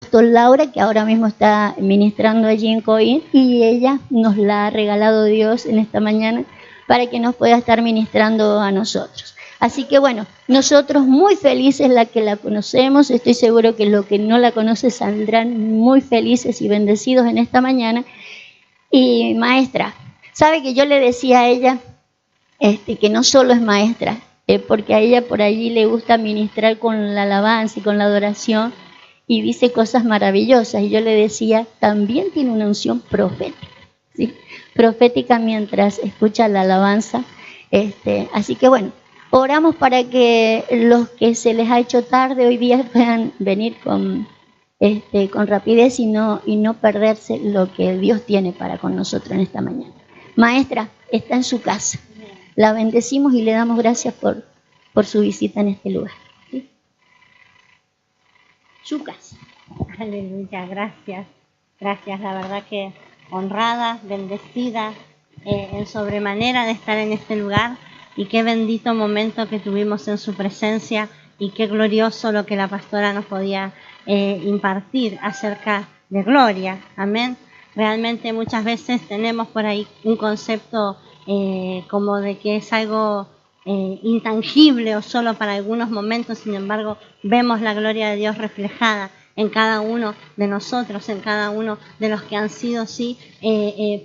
apóstol Laura, que ahora mismo está ministrando allí en Coín, y ella nos la ha regalado Dios en esta mañana para que nos pueda estar ministrando a nosotros. Así que bueno, nosotros muy felices la que la conocemos, estoy seguro que los que no la conocen saldrán muy felices y bendecidos en esta mañana. Y maestra, ¿sabe que yo le decía a ella que no solo es maestra, porque a ella por allí le gusta ministrar con la alabanza y con la adoración y dice cosas maravillosas? Y yo le decía, también tiene una unción profética, ¿sí? Profética mientras escucha la alabanza. Así que bueno, oramos para que los que se les ha hecho tarde hoy día puedan venir con rapidez y no perderse lo que Dios tiene para con nosotros en esta mañana. Maestra, está en su casa. La bendecimos y le damos gracias por su visita en este lugar. ¿Sí? Su casa. Aleluya, gracias. Gracias, la verdad que honrada, bendecida, en sobremanera de estar en este lugar. Y qué bendito momento que tuvimos en su presencia y qué glorioso lo que la pastora nos podía impartir acerca de gloria. Amén. Realmente muchas veces tenemos por ahí un concepto como de que es algo intangible o solo para algunos momentos. Sin embargo, vemos la gloria de Dios reflejada en cada uno de nosotros, en cada uno de los que han sido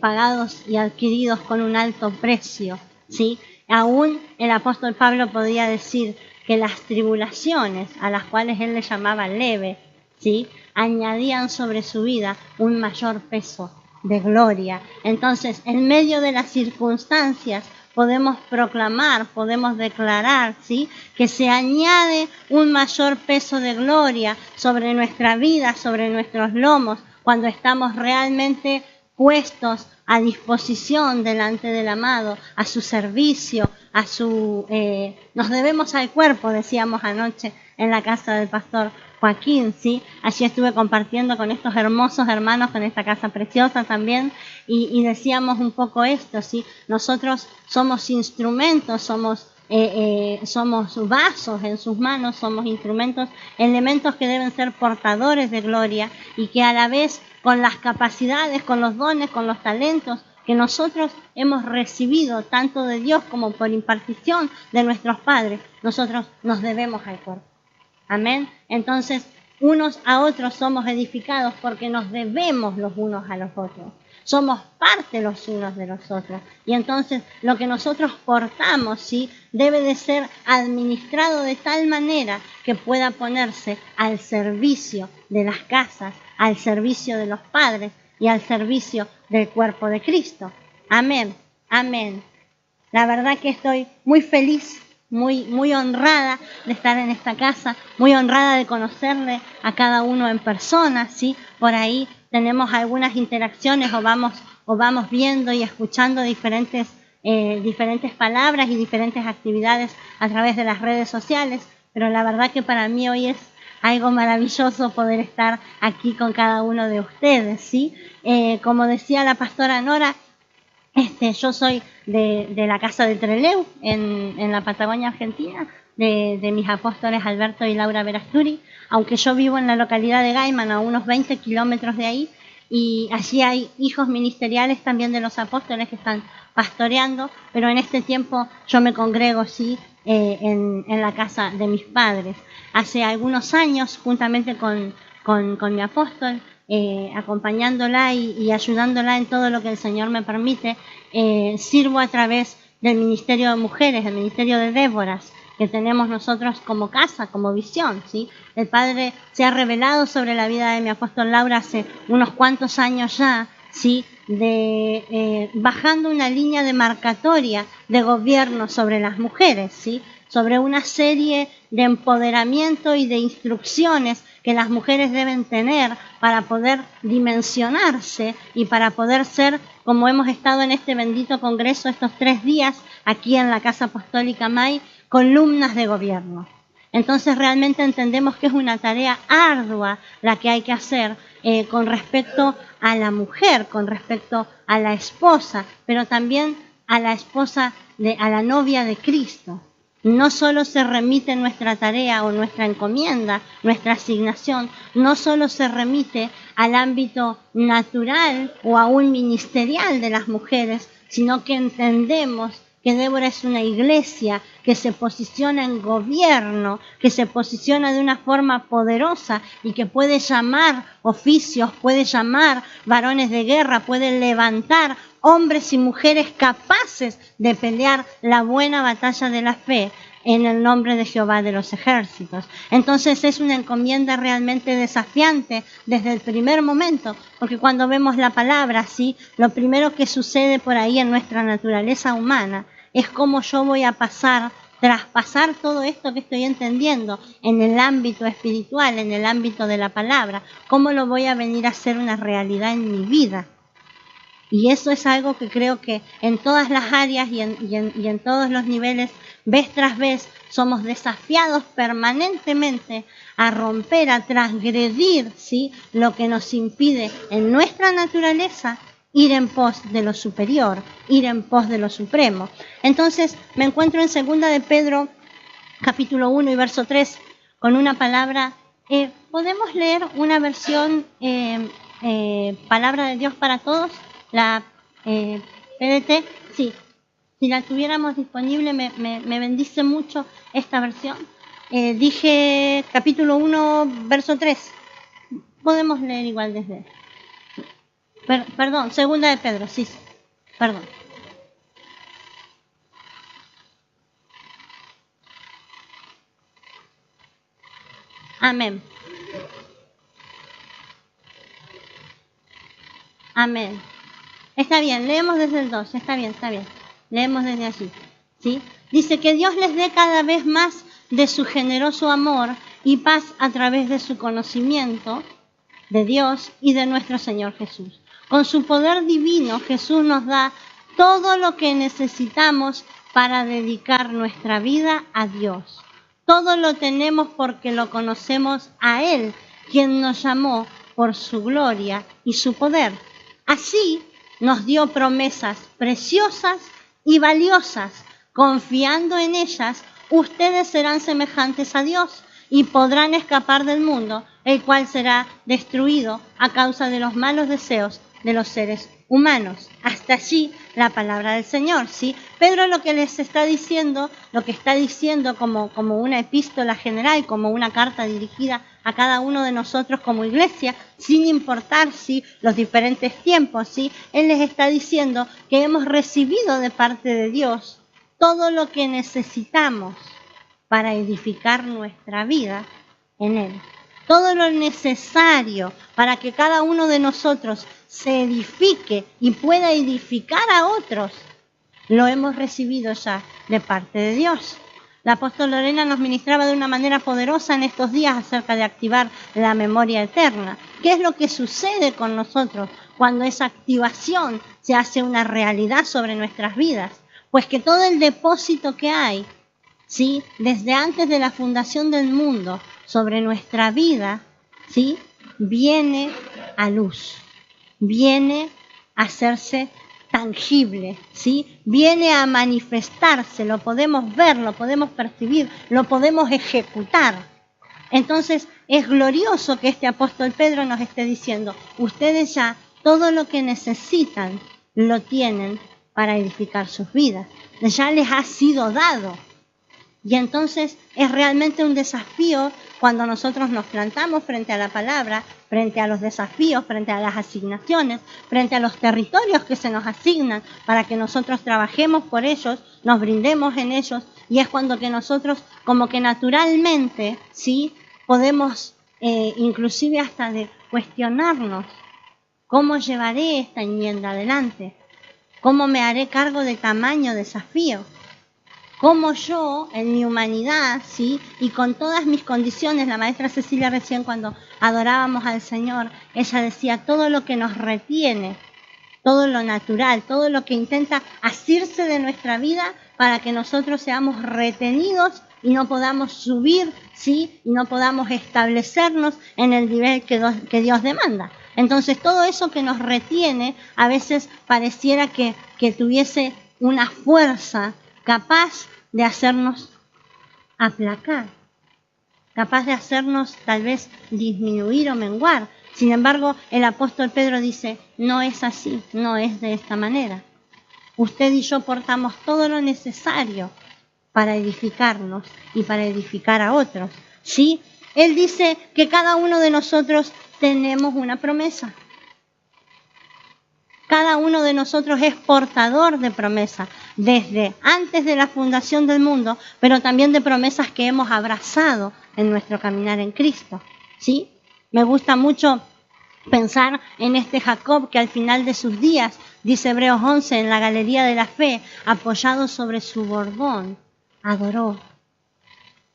pagados y adquiridos con un alto precio, ¿sí? Aún el apóstol Pablo podía decir que las tribulaciones, a las cuales él le llamaba leve, ¿sí?, añadían sobre su vida un mayor peso de gloria. Entonces, en medio de las circunstancias, podemos proclamar, podemos declarar, ¿sí?, que se añade un mayor peso de gloria sobre nuestra vida, sobre nuestros lomos, cuando estamos realmente puestos a disposición delante del amado, a su servicio, nos debemos al cuerpo, decíamos anoche en la casa del pastor Joaquín, ¿sí? Allí estuve compartiendo con estos hermosos hermanos, con esta casa preciosa también, y decíamos un poco esto, ¿sí? Nosotros somos instrumentos, somos vasos en sus manos, somos instrumentos, elementos que deben ser portadores de gloria y que a la vez con las capacidades, con los dones, con los talentos que nosotros hemos recibido tanto de Dios como por impartición de nuestros padres, nosotros nos debemos al cuerpo. Amén. Entonces, unos a otros somos edificados porque nos debemos los unos a los otros. Somos parte los unos de los otros. Y entonces, lo que nosotros portamos, ¿sí?, debe de ser administrado de tal manera que pueda ponerse al servicio de las casas, al servicio de los padres y al servicio del cuerpo de Cristo. Amén. Amén. La verdad que estoy muy feliz, muy honrada de estar en esta casa, muy honrada de conocerle a cada uno en persona, ¿sí? Por ahí tenemos algunas interacciones o vamos viendo y escuchando diferentes palabras y diferentes actividades a través de las redes sociales, pero la verdad que para mí hoy es algo maravilloso poder estar aquí con cada uno de ustedes, ¿sí? Como decía la pastora Nora, yo soy de la casa de Trelew, en la Patagonia Argentina, de mis apóstoles Alberto y Laura Verasturi, aunque yo vivo en la localidad de Gaiman, a unos 20 kilómetros de ahí, y allí hay hijos ministeriales también de los apóstoles que están pastoreando, pero en este tiempo yo me congrego, sí, en la casa de mis padres. Hace algunos años, juntamente con mi apóstol, acompañándola y ayudándola en todo lo que el Señor me permite, sirvo a través del Ministerio de Mujeres, el Ministerio de Déboras, que tenemos nosotros como casa, como visión, ¿sí? El Padre se ha revelado sobre la vida de mi apóstol Laura hace unos cuantos años ya, ¿sí?, bajando una línea demarcatoria de gobierno sobre las mujeres, ¿sí?, sobre una serie de empoderamiento y de instrucciones que las mujeres deben tener para poder dimensionarse y para poder ser, como hemos estado en este bendito congreso estos 3 días aquí en la Casa Apostólica MAI, columnas de gobierno. Entonces realmente entendemos que es una tarea ardua la que hay que hacer con respecto a la mujer, con respecto a la esposa, pero también a la esposa, a la novia de Cristo. no solo se remite nuestra tarea o nuestra encomienda, nuestra asignación, no solo se remite al ámbito natural o aún ministerial de las mujeres, sino que entendemos que Débora es una iglesia que se posiciona en gobierno, que se posiciona de una forma poderosa y que puede llamar oficios, puede llamar varones de guerra, puede levantar hombres y mujeres capaces de pelear la buena batalla de la fe en el nombre de Jehová de los ejércitos. Entonces es una encomienda realmente desafiante desde el primer momento, porque cuando vemos la palabra, ¿sí?, lo primero que sucede por ahí en nuestra naturaleza humana es cómo yo voy a traspasar todo esto que estoy entendiendo en el ámbito espiritual, en el ámbito de la palabra, cómo lo voy a venir a hacer una realidad en mi vida. Y eso es algo que creo que en todas las áreas y en todos los niveles, vez tras vez, somos desafiados permanentemente a romper, a transgredir, ¿sí?, lo que nos impide en nuestra naturaleza ir en pos de lo superior, ir en pos de lo supremo. Entonces me encuentro en 2 de Pedro, capítulo 1 y verso 3, con una palabra. ¿Podemos leer una versión Palabra de Dios para Todos? La PDT, sí. Si la tuviéramos disponible, me bendice mucho esta versión. Dije capítulo 1, verso 3. Podemos leer igual desde... Perdón, 2 de Pedro, sí, perdón. Amén. Amén. Está bien, leemos desde el 2, está bien. Leemos desde allí, ¿sí? Dice que Dios les dé cada vez más de su generoso amor y paz a través de su conocimiento de Dios y de nuestro Señor Jesús. Con su poder divino, Jesús nos da todo lo que necesitamos para dedicar nuestra vida a Dios. Todo lo tenemos porque lo conocemos a Él, quien nos llamó por su gloria y su poder. Así nos dio promesas preciosas y valiosas. Confiando en ellas, ustedes serán semejantes a Dios y podrán escapar del mundo, el cual será destruido a causa de los malos deseos de los seres humanos. Hasta allí la palabra del Señor, ¿sí? Pedro lo que les está diciendo, lo que está diciendo como una epístola general, como una carta dirigida a cada uno de nosotros como iglesia, sin importar, ¿sí?, los diferentes tiempos, ¿sí? Él les está diciendo que hemos recibido de parte de Dios todo lo que necesitamos para edificar nuestra vida en Él. Todo lo necesario para que cada uno de nosotros se edifique y pueda edificar a otros, lo hemos recibido ya de parte de Dios. La apóstol Lorena nos ministraba de una manera poderosa en estos días acerca de activar la memoria eterna. ¿Qué es lo que sucede con nosotros cuando esa activación se hace una realidad sobre nuestras vidas? Pues que todo el depósito que hay, ¿sí?, desde antes de la fundación del mundo sobre nuestra vida, ¿sí?, viene a luz, viene a hacerse tangible, ¿sí?, viene a manifestarse, lo podemos ver, lo podemos percibir, lo podemos ejecutar. Entonces es glorioso que este apóstol Pedro nos esté diciendo, ustedes ya todo lo que necesitan lo tienen para edificar sus vidas, ya les ha sido dado. Y entonces es realmente un desafío cuando nosotros nos plantamos frente a la palabra, frente a los desafíos, frente a las asignaciones, frente a los territorios que se nos asignan para que nosotros trabajemos por ellos, nos brindemos en ellos, y es cuando que nosotros como que naturalmente, ¿sí?, podemos inclusive hasta de cuestionarnos cómo llevaré esta enmienda adelante, cómo me haré cargo de tamaño desafío. Cómo yo, en mi humanidad, ¿sí?, y con todas mis condiciones, la maestra Cecilia recién cuando adorábamos al Señor, ella decía, todo lo que nos retiene, todo lo natural, todo lo que intenta asirse de nuestra vida para que nosotros seamos retenidos y no podamos subir, ¿sí?, y no podamos establecernos en el nivel que Dios demanda. Entonces, todo eso que nos retiene, a veces pareciera que tuviese una fuerza capaz de hacernos aplacar, capaz de hacernos tal vez disminuir o menguar. Sin embargo, el apóstol Pedro dice, no es así, no es de esta manera. Usted y yo portamos todo lo necesario para edificarnos y para edificar a otros, ¿sí? Él dice que cada uno de nosotros tenemos una promesa. Cada uno de nosotros es portador de promesa, desde antes de la fundación del mundo, pero también de promesas que hemos abrazado en nuestro caminar en Cristo, ¿sí? Me gusta mucho pensar en este Jacob que al final de sus días, dice Hebreos 11, en la galería de la fe, apoyado sobre su bordón, adoró.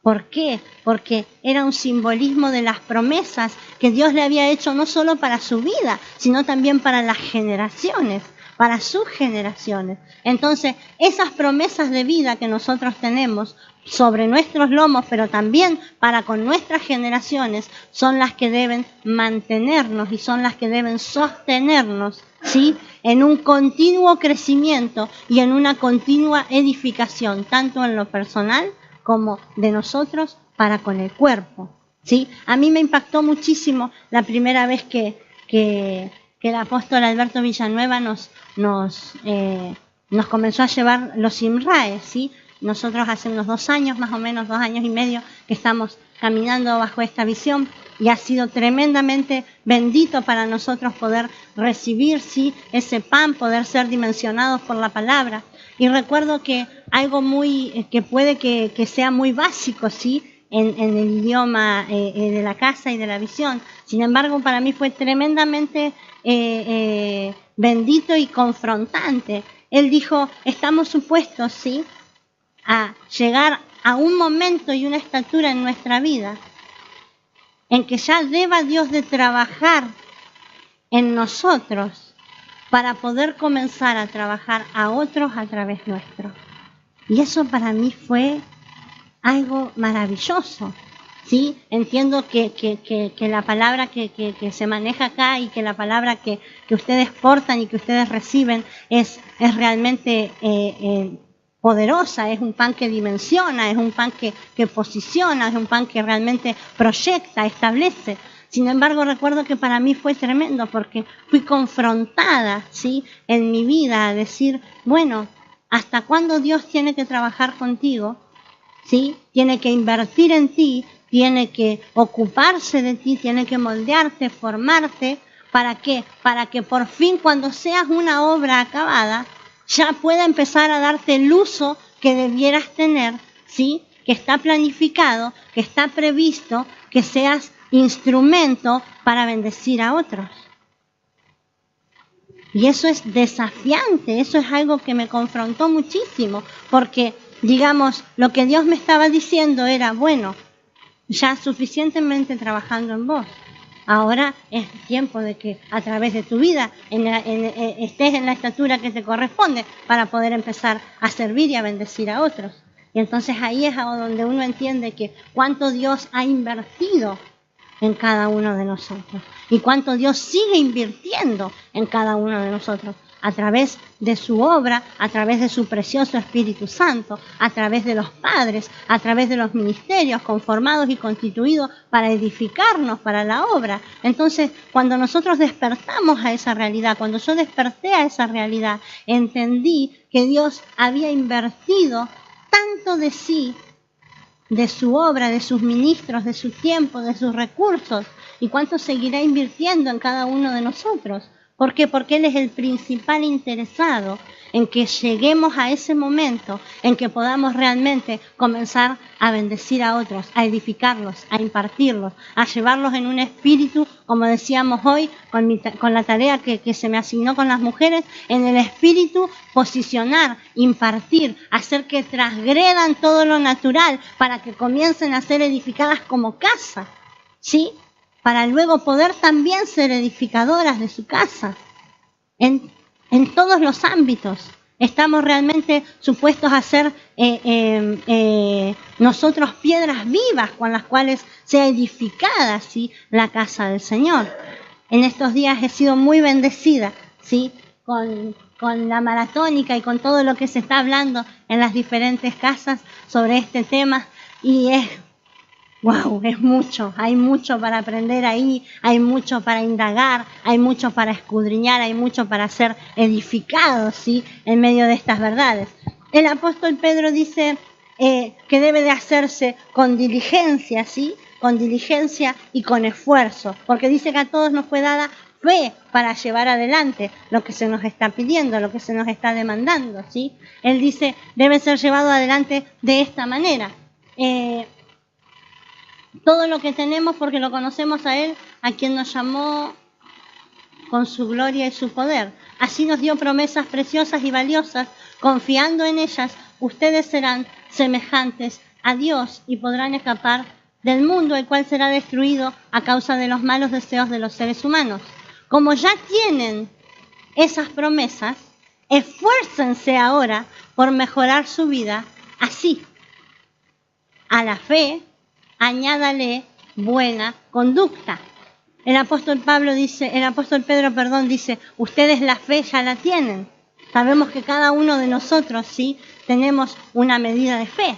¿Por qué? Porque era un simbolismo de las promesas que Dios le había hecho no solo para su vida, sino también para las generaciones, para sus generaciones. Entonces, esas promesas de vida que nosotros tenemos sobre nuestros lomos, pero también para con nuestras generaciones, son las que deben mantenernos y son las que deben sostenernos, ¿sí? En un continuo crecimiento y en una continua edificación, tanto en lo personal como de nosotros para con el cuerpo, ¿sí? A mí me impactó muchísimo la primera vez que el apóstol Alberto Villanueva nos comenzó a llevar los IMRAE, ¿sí? Nosotros hace unos 2 años, más o menos 2 años y medio, que estamos caminando bajo esta visión y ha sido tremendamente bendito para nosotros poder recibir, ¿sí?, ese pan, poder ser dimensionados por la palabra. Y recuerdo que algo que puede que sea muy básico, ¿sí?, en el idioma de la casa y de la visión. Sin embargo, para mí fue tremendamente bendito y confrontante. Él dijo, estamos supuestos, ¿sí?, a llegar a un momento y una estatura en nuestra vida en que ya deba Dios de trabajar en nosotros para poder comenzar a trabajar a otros a través nuestro. Y eso para mí fue algo maravilloso, ¿sí? Entiendo que la palabra que se maneja acá y que la palabra que ustedes portan y que ustedes reciben es realmente poderosa, es un pan que dimensiona, es un pan que posiciona, es un pan que realmente proyecta, establece. Sin embargo, recuerdo que para mí fue tremendo porque fui confrontada, ¿sí?, en mi vida a decir, bueno, ¿hasta cuándo Dios tiene que trabajar contigo? ¿Sí? Tiene que invertir en ti, tiene que ocuparse de ti, tiene que moldearte, formarte. ¿Para qué? Para que por fin cuando seas una obra acabada, ya pueda empezar a darte el uso que debieras tener, ¿sí?, que está planificado, que está previsto, que seas instrumento para bendecir a otros. Y eso es desafiante, eso es algo que me confrontó muchísimo, porque, digamos, lo que Dios me estaba diciendo era, bueno, ya suficientemente trabajando en vos. Ahora es tiempo de que a través de tu vida estés en la estatura que te corresponde para poder empezar a servir y a bendecir a otros. Y entonces ahí es donde uno entiende que cuánto Dios ha invertido en cada uno de nosotros y cuánto Dios sigue invirtiendo en cada uno de nosotros a través de su obra, a través de su precioso Espíritu Santo, a través de los padres, a través de los ministerios conformados y constituidos para edificarnos para la obra. Entonces, cuando nosotros despertamos a esa realidad, cuando yo desperté a esa realidad, entendí que Dios había invertido tanto de sí, de su obra, de sus ministros, de su tiempo, de sus recursos, y cuánto seguirá invirtiendo en cada uno de nosotros. ¿Por qué? Porque Él es el principal interesado en que lleguemos a ese momento en que podamos realmente comenzar a bendecir a otros, a edificarlos, a impartirlos, a llevarlos en un espíritu, como decíamos hoy, con la tarea que se me asignó con las mujeres, en el espíritu posicionar, impartir, hacer que transgredan todo lo natural para que comiencen a ser edificadas como casa, ¿sí?, para luego poder también ser edificadoras de su casa. En todos los ámbitos estamos realmente supuestos a ser nosotros piedras vivas con las cuales sea edificada, ¿sí?, la casa del Señor. En estos días he sido muy bendecida, ¿sí?, con la maratónica y con todo lo que se está hablando en las diferentes casas sobre este tema Y wow, es mucho, hay mucho para aprender ahí, hay mucho para indagar, hay mucho para escudriñar, hay mucho para ser edificados, ¿sí? En medio de estas verdades. El apóstol Pedro dice que debe de hacerse con diligencia, ¿sí? Con diligencia y con esfuerzo, porque dice que a todos nos fue dada fe para llevar adelante lo que se nos está pidiendo, lo que se nos está demandando, ¿sí? Él dice, debe ser llevado adelante de esta manera. Todo lo que tenemos porque lo conocemos a Él, a quien nos llamó con su gloria y su poder. Así nos dio promesas preciosas y valiosas. Confiando en ellas, ustedes serán semejantes a Dios y podrán escapar del mundo, el cual será destruido a causa de los malos deseos de los seres humanos. Como ya tienen esas promesas, esfuércense ahora por mejorar su vida así. A la fe, añádale buena conducta. El apóstol Pedro dice, ustedes la fe ya la tienen. Sabemos que cada uno de nosotros, sí, tenemos una medida de fe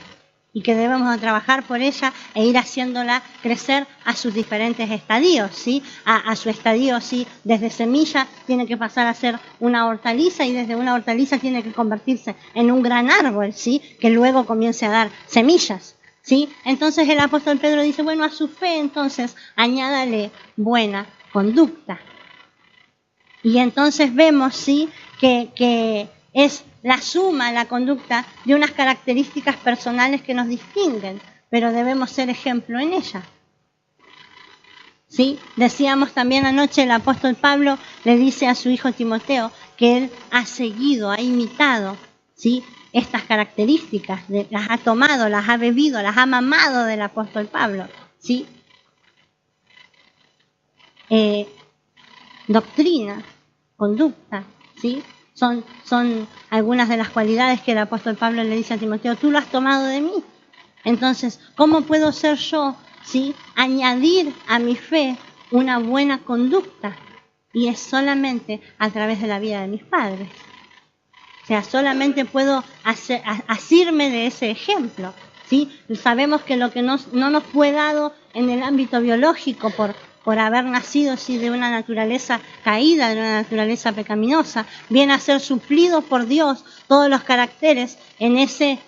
y que debemos trabajar por ella e ir haciéndola crecer a sus diferentes estadios, ¿sí? A su estadio, sí, desde semilla tiene que pasar a ser una hortaliza y desde una hortaliza tiene que convertirse en un gran árbol, ¿sí? Que luego comience a dar semillas, ¿sí? Entonces el apóstol Pedro dice, bueno, a su fe entonces añádale buena conducta. Y entonces vemos, ¿sí? que es la suma, la conducta de unas características personales que nos distinguen, pero debemos ser ejemplo en ella. ¿Sí? Decíamos también anoche, el apóstol Pablo le dice a su hijo Timoteo que él ha seguido, ha imitado, ¿sí? Estas características, las ha tomado, las ha bebido, las ha mamado del apóstol Pablo, ¿sí? Doctrina, conducta, ¿sí? Son algunas de las cualidades que el apóstol Pablo le dice a Timoteo, tú lo has tomado de mí. Entonces, ¿cómo puedo ser yo, ¿sí? Añadir a mi fe una buena conducta? Y es solamente a través de la vida de mis padres. O sea, solamente puedo asirme de ese ejemplo, ¿sí? Sabemos que lo que no nos fue dado en el ámbito biológico por haber nacido, ¿sí? De una naturaleza caída, de una naturaleza pecaminosa, viene a ser suplido por Dios todos los caracteres en ese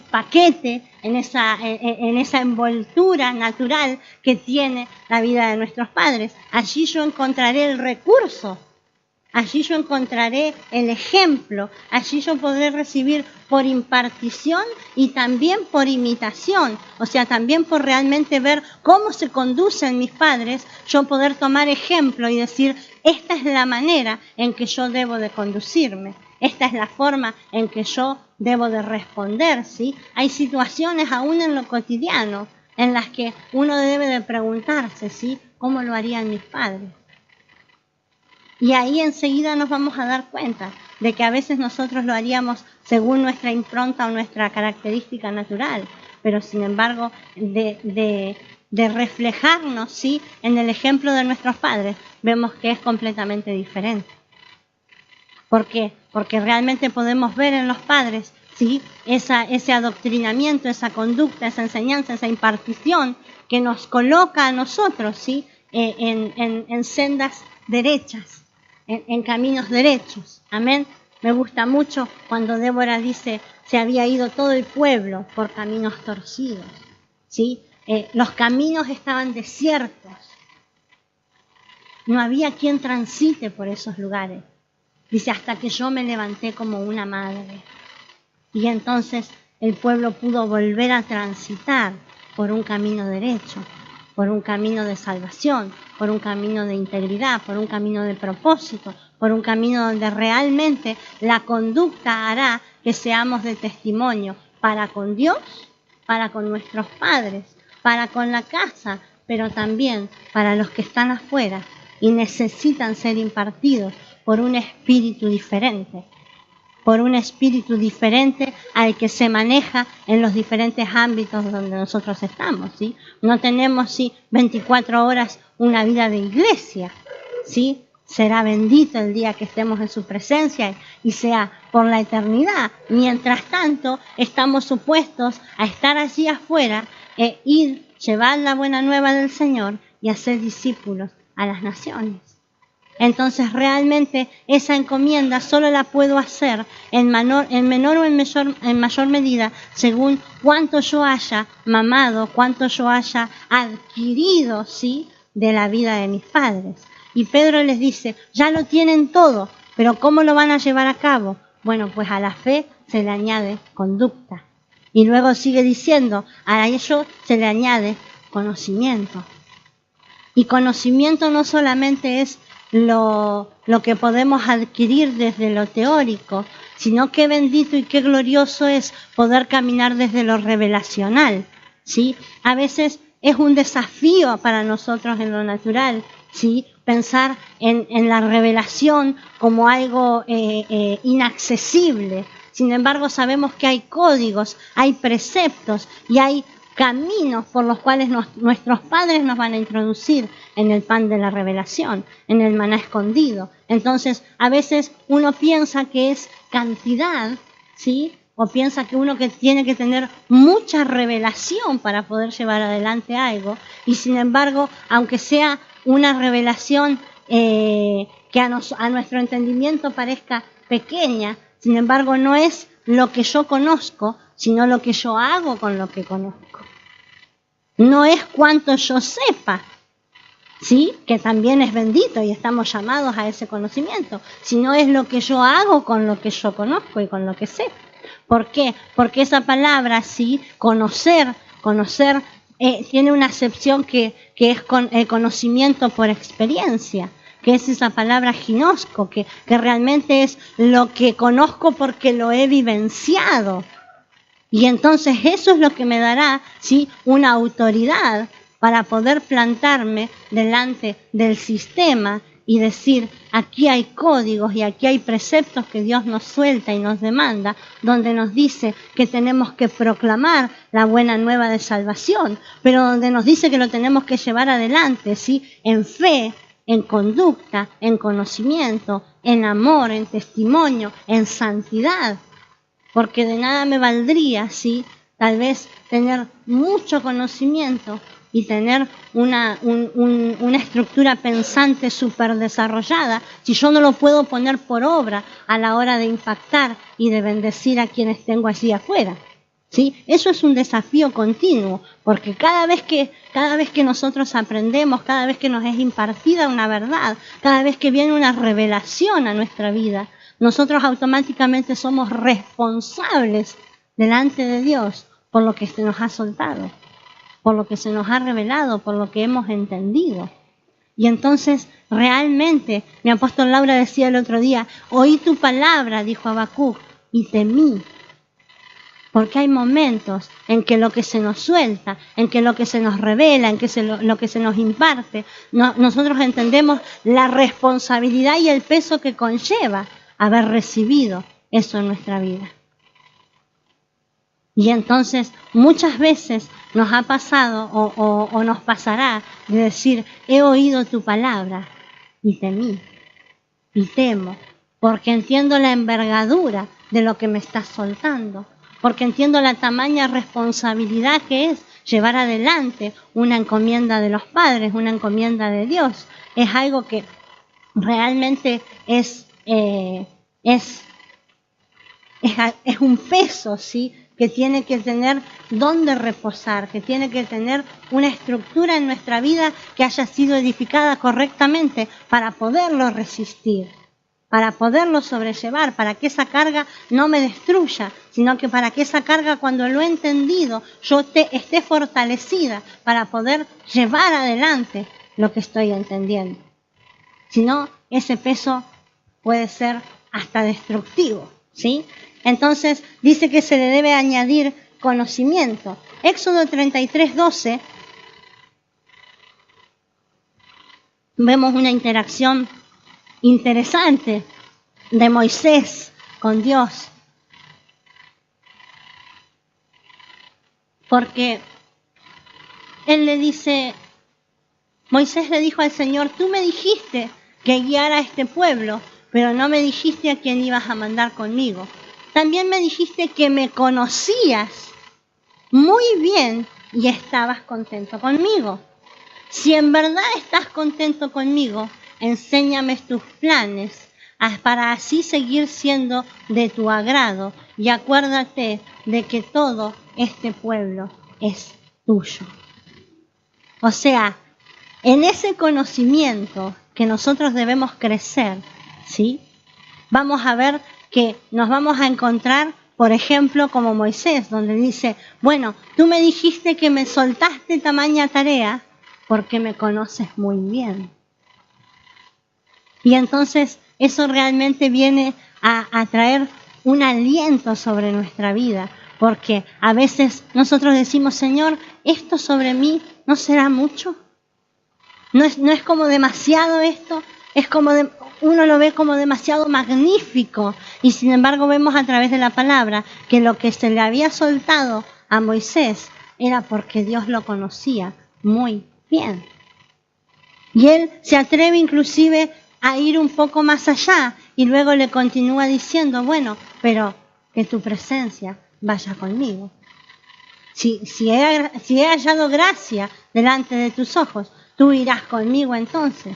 paquete, en esa envoltura natural que tiene la vida de nuestros padres. Allí yo encontraré el recurso, allí yo encontraré el ejemplo, allí yo podré recibir por impartición y también por imitación, o sea, también por realmente ver cómo se conducen mis padres, yo poder tomar ejemplo y decir, esta es la manera en que yo debo de conducirme, esta es la forma en que yo debo de responder, ¿sí? Hay situaciones aún en lo cotidiano en las que uno debe de preguntarse, ¿sí? ¿Cómo lo harían mis padres? Y ahí enseguida nos vamos a dar cuenta de que a veces nosotros lo haríamos según nuestra impronta o nuestra característica natural, pero sin embargo de reflejarnos, ¿sí? En el ejemplo de nuestros padres, vemos que es completamente diferente. ¿Por qué? Porque realmente podemos ver en los padres, ¿sí? Ese adoctrinamiento, esa conducta, esa enseñanza, esa impartición que nos coloca a nosotros, ¿sí? En sendas derechas. En caminos derechos. Amén. Me gusta mucho cuando Débora dice, se había ido todo el pueblo por caminos torcidos. ¿Sí? Los caminos estaban desiertos. No había quien transite por esos lugares. Dice, hasta que yo me levanté como una madre. Y entonces el pueblo pudo volver a transitar por un camino derecho, por un camino de salvación, por un camino de integridad, por un camino de propósito, por un camino donde realmente la conducta hará que seamos de testimonio para con Dios, para con nuestros padres, para con la casa, pero también para los que están afuera y necesitan ser impartidos por un espíritu diferente. Por un espíritu diferente al que se maneja en los diferentes ámbitos donde nosotros estamos, ¿sí? No tenemos, ¿sí? 24 horas una vida de iglesia, ¿sí? Será bendito el día que estemos en su presencia y sea por la eternidad. Mientras tanto, estamos supuestos a estar allí afuera e ir, llevar la buena nueva del Señor y hacer discípulos a las naciones. Entonces realmente esa encomienda solo la puedo hacer en menor o en mayor medida según cuánto yo haya mamado, cuánto yo haya adquirido, ¿sí?, de la vida de mis padres. Y Pedro les dice, ya lo tienen todo, pero ¿cómo lo van a llevar a cabo? Bueno, pues a la fe se le añade conducta. Y luego sigue diciendo, a ello se le añade conocimiento. Y conocimiento no solamente es lo que podemos adquirir desde lo teórico, sino qué bendito y qué glorioso es poder caminar desde lo revelacional, ¿sí? A veces es un desafío para nosotros en lo natural, ¿sí?, pensar en la revelación como algo inaccesible. Sin embargo, sabemos que hay códigos, hay preceptos y hay caminos por los cuales nuestros padres nos van a introducir en el pan de la revelación, en el maná escondido. Entonces, a veces uno piensa que es cantidad, ¿sí?, o piensa que uno que tiene que tener mucha revelación para poder llevar adelante algo, y sin embargo, aunque sea una revelación que a nuestro entendimiento parezca pequeña, sin embargo no es lo que yo conozco, sino lo que yo hago con lo que conozco. No es cuánto yo sepa, ¿sí?, que también es bendito y estamos llamados a ese conocimiento, sino es lo que yo hago con lo que yo conozco y con lo que sé. ¿Por qué? Porque esa palabra, sí, conocer, tiene una acepción que es conocimiento por experiencia, que es esa palabra ginosco, que realmente es lo que conozco porque lo he vivenciado. Y entonces eso es lo que me dará, ¿sí?, una autoridad para poder plantarme delante del sistema y decir, aquí hay códigos y aquí hay preceptos que Dios nos suelta y nos demanda, donde nos dice que tenemos que proclamar la buena nueva de salvación, pero donde nos dice que lo tenemos que llevar adelante, ¿sí?, en fe, en conducta, en conocimiento, en amor, en testimonio, en santidad. Porque de nada me valdría, ¿sí?, tal vez tener mucho conocimiento y tener una estructura pensante súper desarrollada, si yo no lo puedo poner por obra a la hora de impactar y de bendecir a quienes tengo allí afuera, ¿sí? Eso es un desafío continuo, porque cada vez que nosotros aprendemos, cada vez que nos es impartida una verdad, cada vez que viene una revelación a nuestra vida, nosotros automáticamente somos responsables delante de Dios por lo que se nos ha soltado, por lo que se nos ha revelado, por lo que hemos entendido. Y entonces, realmente, mi apóstol Laura decía el otro día, oí tu palabra, dijo Habacuc, y temí. Porque hay momentos en que lo que se nos suelta, en que lo que se nos revela, en que lo que se nos imparte, nosotros entendemos la responsabilidad y el peso que conlleva haber recibido eso en nuestra vida. Y entonces muchas veces nos ha pasado o nos pasará de decir, he oído tu palabra y temí y temo, porque entiendo la envergadura de lo que me estás soltando, porque entiendo la tamaña responsabilidad que es llevar adelante una encomienda de los padres, una encomienda de Dios. Es algo que realmente es un peso, ¿sí?, que tiene que tener dónde reposar, que tiene que tener una estructura en nuestra vida que haya sido edificada correctamente para poderlo resistir, para poderlo sobrellevar, para que esa carga no me destruya, sino que para que esa carga, cuando lo he entendido, yo esté fortalecida para poder llevar adelante lo que estoy entendiendo. Si no, ese peso puede ser hasta destructivo, ¿sí? Entonces, dice que se le debe añadir conocimiento. Éxodo 33:12, vemos una interacción interesante de Moisés con Dios. Porque él le dice, Moisés le dijo al Señor, tú me dijiste que guiara a este pueblo, pero no me dijiste a quién ibas a mandar conmigo. También me dijiste que me conocías muy bien y estabas contento conmigo. Si en verdad estás contento conmigo, enséñame tus planes para así seguir siendo de tu agrado, y acuérdate de que todo este pueblo es tuyo. O sea, en ese conocimiento que nosotros debemos crecer, ¿sí? Vamos a ver que nos vamos a encontrar, por ejemplo, como Moisés, donde dice, bueno, tú me dijiste que me soltaste tamaña tarea porque me conoces muy bien. Y entonces eso realmente viene a traer un aliento sobre nuestra vida, porque a veces nosotros decimos, Señor, ¿esto sobre mí no será mucho? ¿No es como demasiado esto? Es como uno lo ve como demasiado magnífico, y sin embargo vemos a través de la palabra que lo que se le había soltado a Moisés era porque Dios lo conocía muy bien. Y él se atreve inclusive a ir un poco más allá y luego le continúa diciendo, bueno, pero que tu presencia vaya conmigo. Si he hallado gracia delante de tus ojos, tú irás conmigo entonces.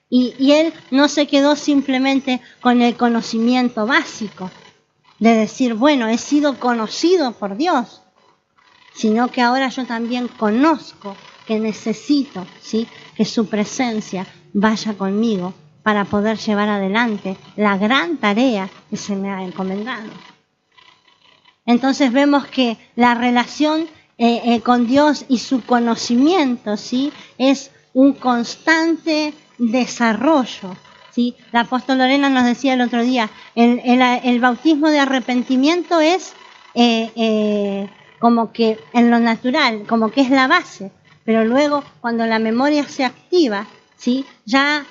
Y él no se quedó simplemente con el conocimiento básico de decir, bueno, he sido conocido por Dios, sino que ahora yo también conozco que necesito, ¿sí?, que su presencia vaya conmigo para poder llevar adelante la gran tarea que se me ha encomendado. Entonces vemos que la relación con Dios y su conocimiento, ¿sí?, es un constante desarrollo, ¿sí? La apóstol Lorena nos decía el otro día, el bautismo de arrepentimiento es como que en lo natural, como que es la base, pero luego cuando la memoria se activa, ¿sí?, ya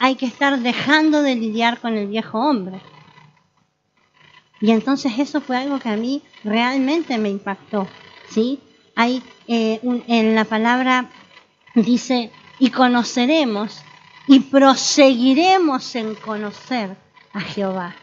hay que estar dejando de lidiar con el viejo hombre. Y entonces eso fue algo que a mí realmente me impactó, ¿sí? Hay en la palabra dice, y conoceremos y proseguiremos en conocer a Jehová.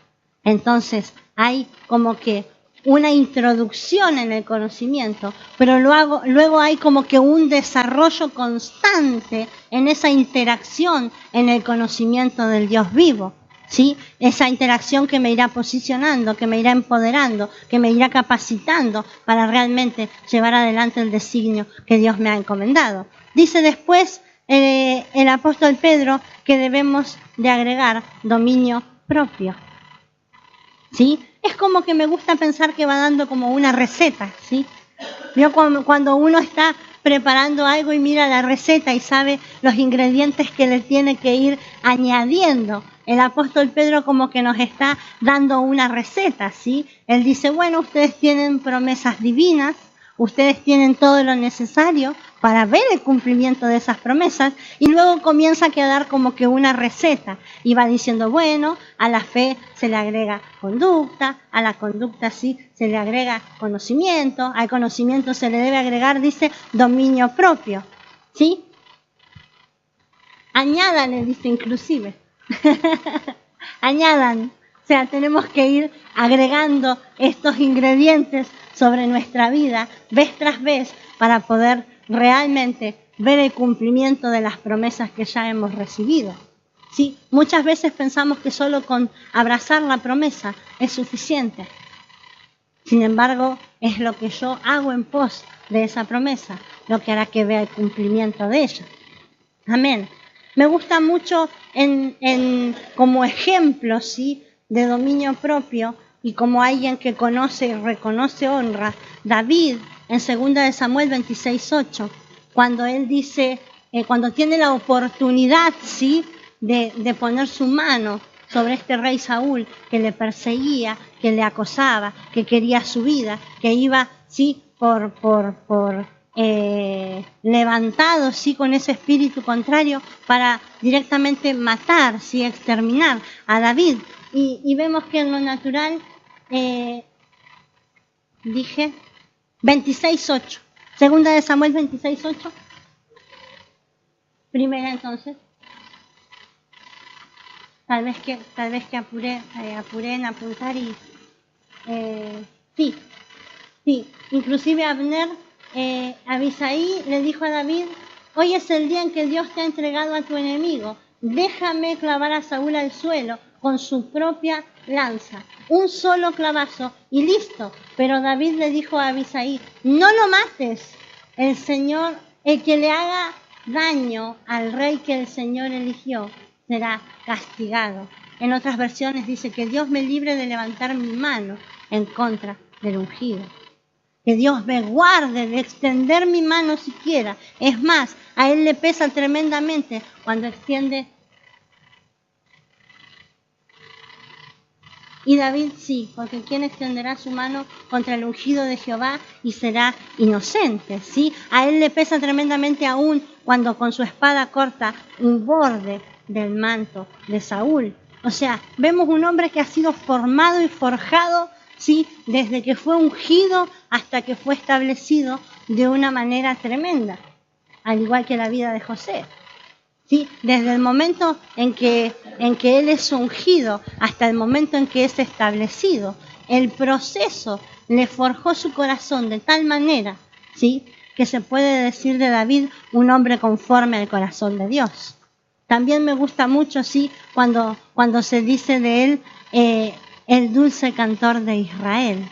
Entonces hay como que una introducción en el conocimiento, pero luego hay como que un desarrollo constante en esa interacción en el conocimiento del Dios vivo, ¿sí? Esa interacción que me irá posicionando, que me irá empoderando, que me irá capacitando para realmente llevar adelante el designio que Dios me ha encomendado. Dice después el apóstol Pedro que debemos de agregar dominio propio, ¿sí? Es como que me gusta pensar que va dando como una receta, ¿sí? Yo cuando uno está preparando algo y mira la receta y sabe los ingredientes que le tiene que ir añadiendo, el apóstol Pedro como que nos está dando una receta, ¿sí? Él dice, bueno, ustedes tienen promesas divinas, ustedes tienen todo lo necesario para ver el cumplimiento de esas promesas, y luego comienza a quedar como que una receta y va diciendo, bueno, a la fe se le agrega conducta, a la conducta sí se le agrega conocimiento, al conocimiento se le debe agregar, dice, dominio propio, ¿sí? Añádanle, dice inclusive, añadan, o sea, tenemos que ir agregando estos ingredientes sobre nuestra vida vez tras vez para poder realmente ver el cumplimiento de las promesas que ya hemos recibido. ¿Sí? Muchas veces pensamos que solo con abrazar la promesa es suficiente. Sin embargo, es lo que yo hago en pos de esa promesa lo que hará que vea el cumplimiento de ella. Amén. Me gusta mucho como ejemplo, ¿sí?, de dominio propio y como alguien que conoce y reconoce honra, David en 2 de Samuel 26:8, cuando él dice, cuando tiene la oportunidad, ¿sí?, de poner su mano sobre este rey Saúl que le perseguía, que le acosaba, que quería su vida, que iba, ¿sí?, levantado, ¿sí?, con ese espíritu contrario para directamente matar, ¿sí?, exterminar a David. Y vemos que en lo natural, dije 26:8, 2 de Samuel 26:8, primera entonces. Tal vez que apuré en apuntar y sí. Inclusive Abner, Abisaí le dijo a David: hoy es el día en que Dios te ha entregado a tu enemigo. Déjame clavar a Saúl al suelo con su propia lanza. Un solo clavazo y listo. Pero David le dijo a Abisaí: no lo mates. El que le haga daño al rey que el Señor eligió será castigado. En otras versiones dice: que Dios me libre de levantar mi mano en contra del ungido. Que Dios me guarde de extender mi mano siquiera. Es más, a Él le pesa tremendamente cuando extiende. Y David sí, porque ¿quién extenderá su mano contra el ungido de Jehová y será inocente? ¿Sí? A Él le pesa tremendamente aún cuando con su espada corta un borde del manto de Saúl. O sea, vemos un hombre que ha sido formado y forjado, ¿sí?, desde que fue ungido hasta que fue establecido de una manera tremenda, al igual que la vida de José. ¿Sí? Desde el momento en que él es ungido hasta el momento en que es establecido, el proceso le forjó su corazón de tal manera, ¿sí?, que se puede decir de David un hombre conforme al corazón de Dios. También me gusta mucho, sí, cuando se dice de él el dulce cantor de Israel.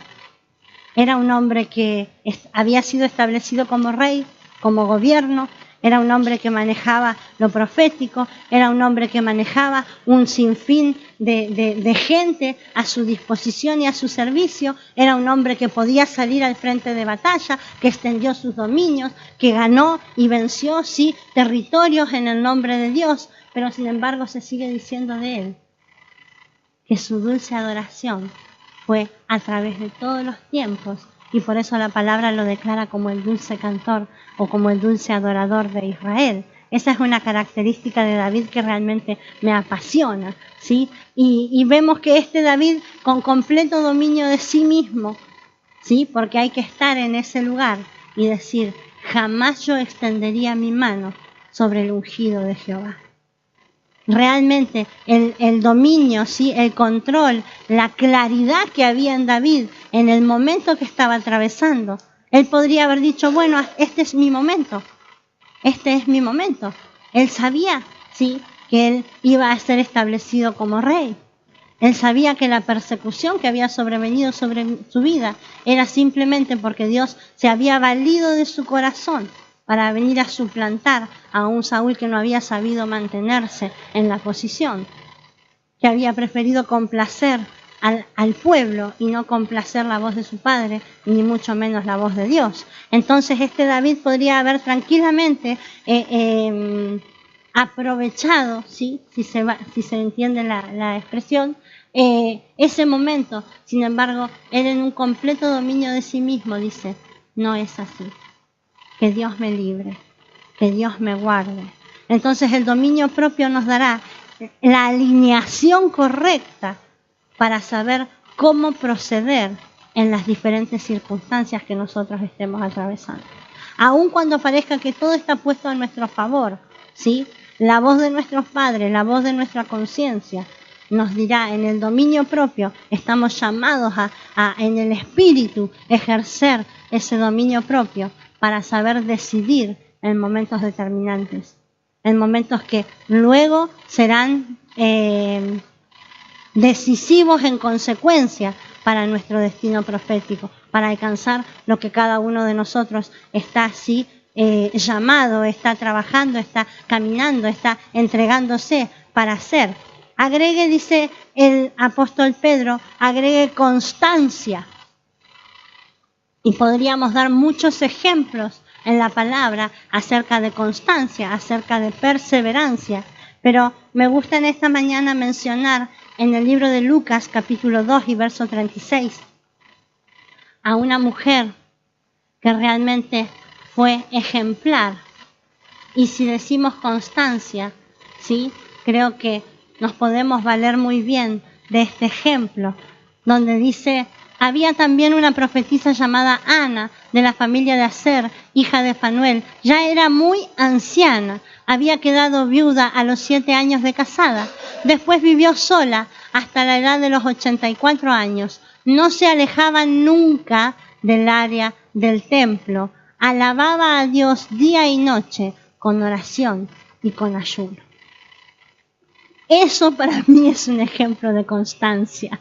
Era un hombre que había sido establecido como rey, como gobierno. Era un hombre que manejaba lo profético, era un hombre que manejaba un sinfín de gente a su disposición y a su servicio. Era un hombre que podía salir al frente de batalla, que extendió sus dominios, que ganó y venció, sí, territorios en el nombre de Dios. Pero sin embargo se sigue diciendo de él que su dulce adoración fue a través de todos los tiempos. Y por eso la palabra lo declara como el dulce cantor o como el dulce adorador de Israel. Esa es una característica de David que realmente me apasiona, ¿sí? Y vemos que este David, con completo dominio de sí mismo, ¿sí?, porque hay que estar en ese lugar y decir: jamás yo extendería mi mano sobre el ungido de Jehová. Realmente el dominio, ¿sí?, el control, la claridad que había en David en el momento que estaba atravesando. Él podría haber dicho: bueno, este es mi momento. Él sabía, ¿sí?, que él iba a ser establecido como rey. Él sabía que la persecución que había sobrevenido sobre su vida era simplemente porque Dios se había valido de su corazón para venir a suplantar a un Saúl que no había sabido mantenerse en la posición, que había preferido complacer al pueblo y no complacer la voz de su padre, ni mucho menos la voz de Dios. Entonces este David podría haber tranquilamente aprovechado, ¿sí?, si se entiende la expresión, ese momento. Sin embargo, él, en un completo dominio de sí mismo, dice: no es así. Que Dios me libre, que Dios me guarde. Entonces el dominio propio nos dará la alineación correcta para saber cómo proceder en las diferentes circunstancias que nosotros estemos atravesando. Aun cuando parezca que todo está puesto a nuestro favor, ¿sí?, la voz de nuestros padres, la voz de nuestra conciencia nos dirá: en el dominio propio estamos llamados a en el espíritu ejercer ese dominio propio para saber decidir en momentos determinantes, en momentos que luego serán decisivos en consecuencia para nuestro destino profético, para alcanzar lo que cada uno de nosotros está así llamado, está trabajando, está caminando, está entregándose para hacer. Agregue, dice el apóstol Pedro, agregue constancia. Y podríamos dar muchos ejemplos en la palabra acerca de constancia, acerca de perseverancia. Pero me gusta en esta mañana mencionar en el libro de Lucas, capítulo 2 y verso 36, a una mujer que realmente fue ejemplar. Y si decimos constancia, ¿sí?, creo que nos podemos valer muy bien de este ejemplo, donde dice: había también una profetisa llamada Ana, de la familia de Aser, hija de Fanuel, ya era muy anciana. Había quedado viuda a los 7 años de casada. Después vivió sola hasta la edad de los 84 años. No se alejaba nunca del área del templo. Alababa a Dios día y noche con oración y con ayuno. Eso para mí es un ejemplo de constancia.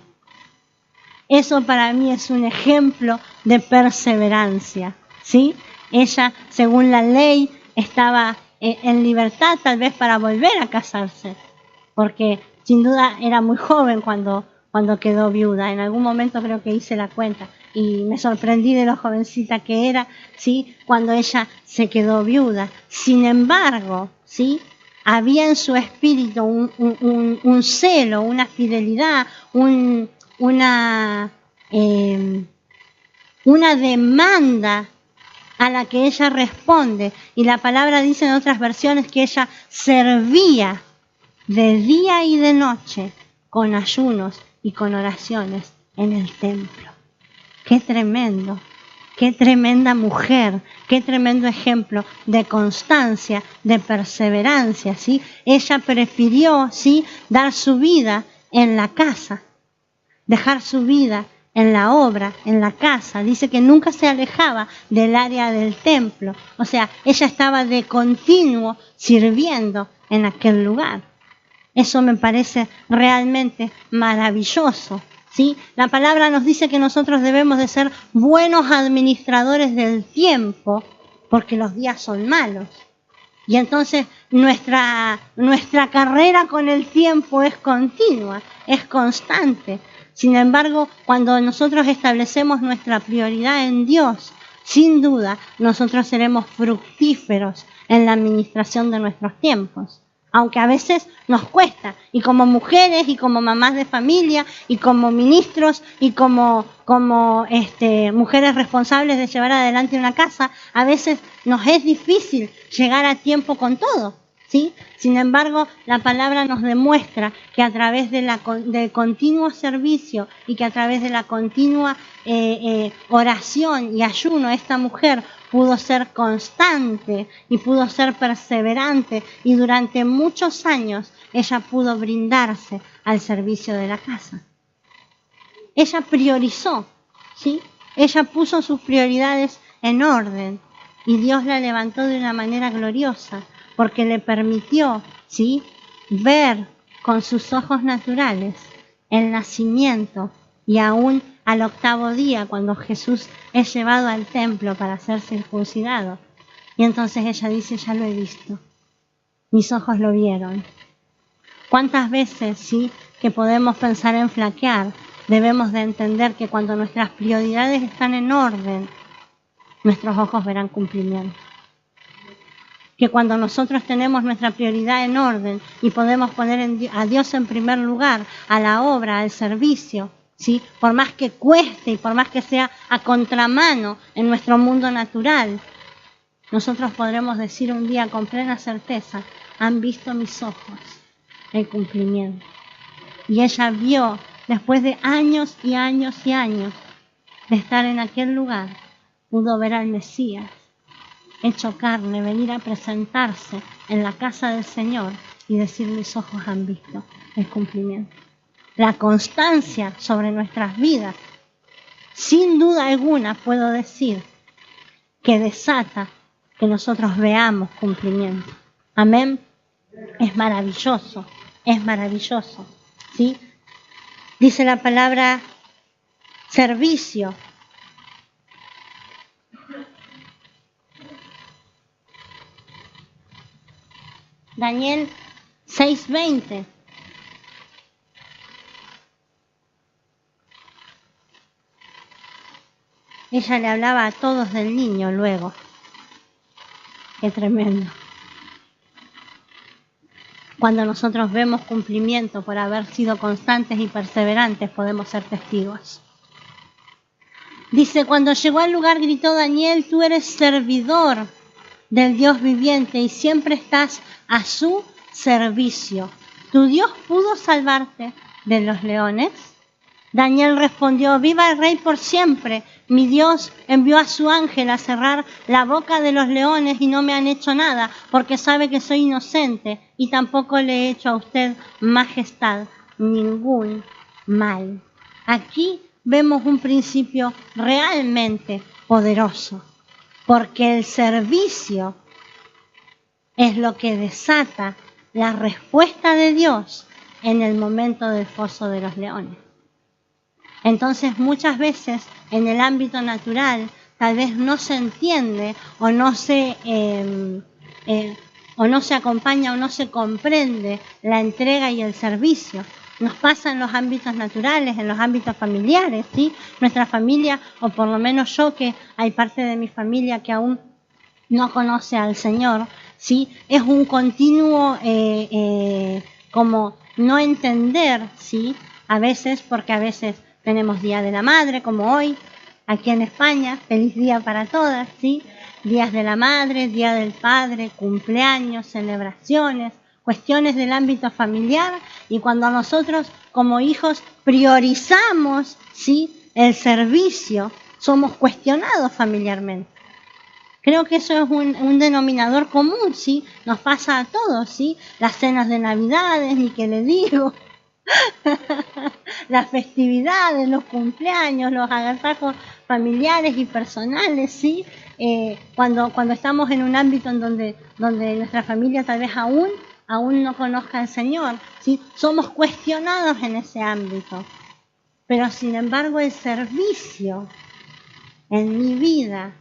Eso para mí es un ejemplo de perseverancia, ¿sí? Ella, según la ley, estaba en libertad tal vez para volver a casarse, porque sin duda era muy joven cuando quedó viuda. En algún momento creo que hice la cuenta y me sorprendí de lo jovencita que era, ¿sí? Cuando ella se quedó viuda. Sin embargo, ¿sí? Había en su espíritu un celo, una fidelidad, una demanda a la que ella responde. Y la palabra dice en otras versiones que ella servía de día y de noche con ayunos y con oraciones en el templo. ¡Qué tremendo! ¡Qué tremenda mujer! ¡Qué tremendo ejemplo de constancia, de perseverancia! ¿Sí? Ella prefirió, ¿sí?, dar su vida en la casa, dejar su vida en la obra, en la casa. Dice que nunca se alejaba del área del templo. O sea, ella estaba de continuo sirviendo en aquel lugar. Eso me parece realmente maravilloso, ¿sí? La palabra nos dice que nosotros debemos de ser buenos administradores del tiempo, porque los días son malos. Y entonces nuestra carrera con el tiempo es continua, es constante. Sin embargo, cuando nosotros establecemos nuestra prioridad en Dios, sin duda nosotros seremos fructíferos en la administración de nuestros tiempos. Aunque a veces nos cuesta, y como mujeres, y como mamás de familia, y como ministros, y como mujeres responsables de llevar adelante una casa, a veces nos es difícil llegar a tiempo con todo, ¿sí? Sin embargo, la palabra nos demuestra que a través del continuo servicio y que a través de la continua oración y ayuno, esta mujer pudo ser constante y pudo ser perseverante, y durante muchos años ella pudo brindarse al servicio de la casa. Ella priorizó, ¿sí? Ella puso sus prioridades en orden y Dios la levantó de una manera gloriosa porque le permitió, ¿sí?, ver con sus ojos naturales el nacimiento, y aún al 8º día, cuando Jesús es llevado al templo para ser circuncidado. Y entonces ella dice: ya lo he visto, mis ojos lo vieron. ¿Cuántas veces, sí, que podemos pensar en flaquear? Debemos de entender que cuando nuestras prioridades están en orden, nuestros ojos verán cumplimiento. Que cuando nosotros tenemos nuestra prioridad en orden y podemos poner a Dios en primer lugar, a la obra, al servicio, ¿sí?, por más que cueste y por más que sea a contramano en nuestro mundo natural, nosotros podremos decir un día con plena certeza: han visto mis ojos el cumplimiento. Y ella vio, después de años y años y años de estar en aquel lugar, pudo ver al Mesías hecho carne, venir a presentarse en la casa del Señor y decir: mis ojos han visto el cumplimiento. La constancia sobre nuestras vidas, sin duda alguna puedo decir que desata que nosotros veamos cumplimiento. Amén. Es maravilloso, ¿sí? Dice la palabra servicio. Daniel 6:20. Ella le hablaba a todos del niño luego. Qué tremendo. Cuando nosotros vemos cumplimiento por haber sido constantes y perseverantes, podemos ser testigos. Dice: cuando llegó al lugar, gritó Daniel: tú eres servidor del Dios viviente y siempre estás a su servicio. ¿Tu Dios pudo salvarte de los leones? Daniel respondió: viva el Rey por siempre. mi Dios envió a su ángel a cerrar la boca de los leones y no me han hecho nada, porque sabe que soy inocente y tampoco le he hecho a usted, majestad, ningún mal. Aquí vemos un principio realmente poderoso, porque el servicio es lo que desata la respuesta de Dios en el momento del foso de los leones. Entonces, muchas veces en el ámbito natural tal vez no se entiende o no se acompaña o no se comprende la entrega y el servicio. Nos pasa en los ámbitos naturales, en los ámbitos familiares, ¿sí? Nuestra familia, o por lo menos yo, que hay parte de mi familia que aún no conoce al Señor, ¿sí? Es un continuo como no entender, ¿sí? A veces, porque a veces tenemos Día de la Madre, como hoy, aquí en España, feliz día para todas, ¿sí? Días de la Madre, Día del Padre, cumpleaños, celebraciones, cuestiones del ámbito familiar, y cuando nosotros como hijos priorizamos, ¿sí?, el servicio, somos cuestionados familiarmente. Creo que eso es un denominador común, ¿sí? Nos pasa a todos, ¿sí? Las cenas de Navidades, ni qué le digo. Las festividades, los cumpleaños, los agasajos familiares y personales, ¿sí? Cuando estamos en un ámbito en donde nuestra familia tal vez aún no conozca al Señor, ¿sí? Somos cuestionados en ese ámbito. Pero sin embargo el servicio en mi vida,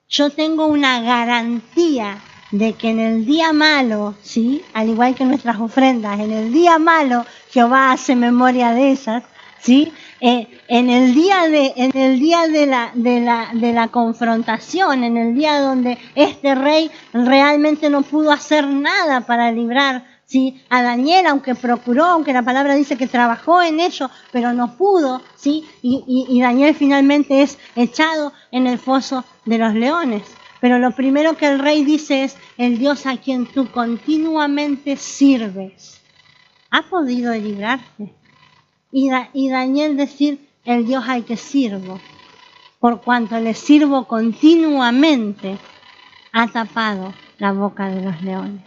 yo tengo una garantía de que en el día malo, ¿sí?, al igual que nuestras ofrendas, en el día malo Jehová hace memoria de ellas, ¿sí? En el día de la confrontación, en el día donde este rey realmente no pudo hacer nada para librar, ¿sí?, a Daniel, aunque procuró, aunque la palabra dice que trabajó en ello, pero no pudo, ¿sí? Y Daniel finalmente es echado en el foso de los leones. Pero lo primero que el rey dice es: el Dios a quien tú continuamente sirves ha podido librarte. Y Daniel decir: el Dios al que sirvo, por cuanto le sirvo continuamente, ha tapado la boca de los leones.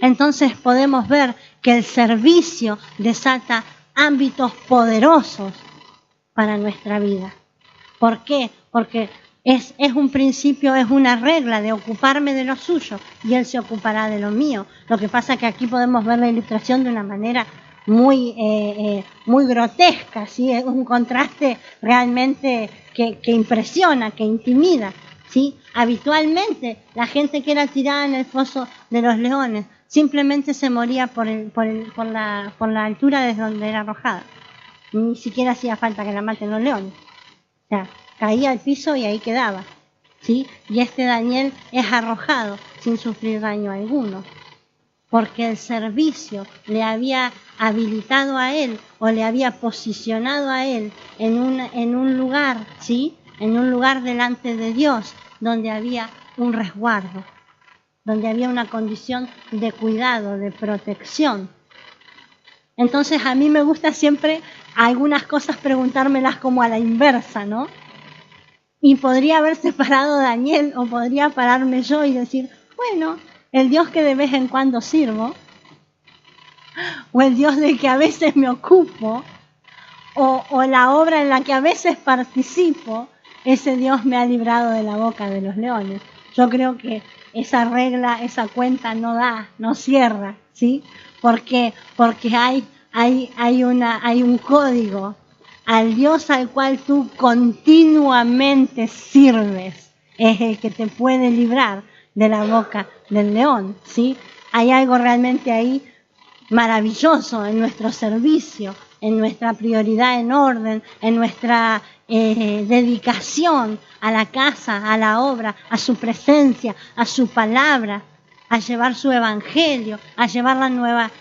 Entonces podemos ver que el servicio desata ámbitos poderosos para nuestra vida. ¿Por qué? Porque es un principio, es una regla de ocuparme de lo suyo y Él se ocupará de lo mío. Lo que pasa es que aquí podemos ver la ilustración de una manera muy grotesca, ¿sí? Es un contraste realmente que impresiona, que intimida, ¿sí? Habitualmente la gente que era tirada en el foso de los leones simplemente se moría por la altura desde donde era arrojada. Ni siquiera hacía falta que la maten los leones. O sea, caía al piso y ahí quedaba, ¿sí? Y este Daniel es arrojado sin sufrir daño alguno, porque el servicio le había habilitado a él o le había posicionado a él en un lugar, ¿sí?, en un lugar delante de Dios donde había un resguardo, donde había una condición de cuidado, de protección. Entonces a mí me gusta siempre algunas cosas preguntármelas como a la inversa, ¿no? Y podría haber separado Daniel o podría pararme yo y decir: bueno, el Dios que de vez en cuando sirvo, o el Dios del que a veces me ocupo, o la obra en la que a veces participo, ese Dios me ha librado de la boca de los leones. Yo creo que esa regla, esa cuenta no cierra, ¿sí? Porque hay un código. Al Dios al cual tú continuamente sirves es el que te puede librar de la boca del león, ¿sí? Hay algo realmente ahí maravilloso en nuestro servicio, en nuestra prioridad en orden, en nuestra dedicación a la casa, a la obra, a su presencia, a su palabra, a llevar su evangelio, a llevar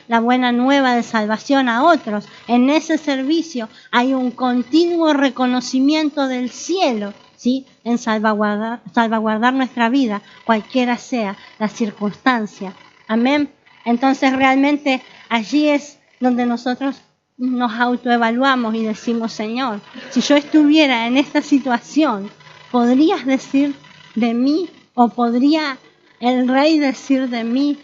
la buena nueva de salvación a otros. En ese servicio hay un continuo reconocimiento del cielo, ¿sí?, en salvaguardar nuestra vida, cualquiera sea la circunstancia. Amén. Entonces realmente allí es donde nosotros nos autoevaluamos y decimos, Señor, si yo estuviera en esta situación, ¿podrías decir de mí o podría el rey decir de mí,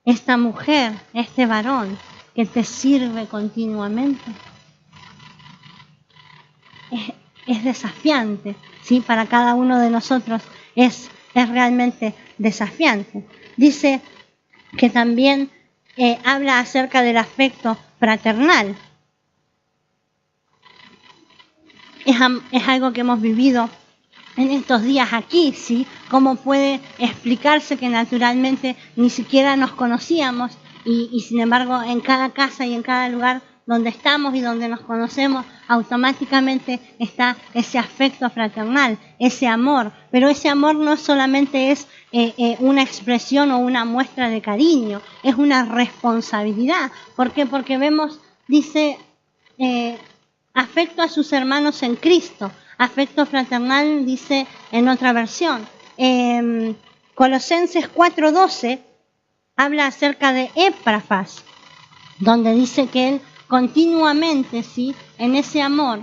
esta mujer, este varón que te sirve continuamente? Es desafiante, ¿sí? Para cada uno de nosotros es realmente desafiante. Dice que también habla acerca del afecto fraternal. Es algo que hemos vivido en estos días aquí, ¿sí? Cómo puede explicarse que naturalmente ni siquiera nos conocíamos y sin embargo en cada casa y en cada lugar donde estamos y donde nos conocemos, automáticamente está ese afecto fraternal, ese amor. Pero ese amor no solamente es una expresión o una muestra de cariño, es una responsabilidad. ¿Por qué? Porque vemos, dice, afecto a sus hermanos en Cristo. Afecto fraternal, dice en otra versión. Colosenses 4:12 habla acerca de Epafras, donde dice que él continuamente, ¿sí?, en ese amor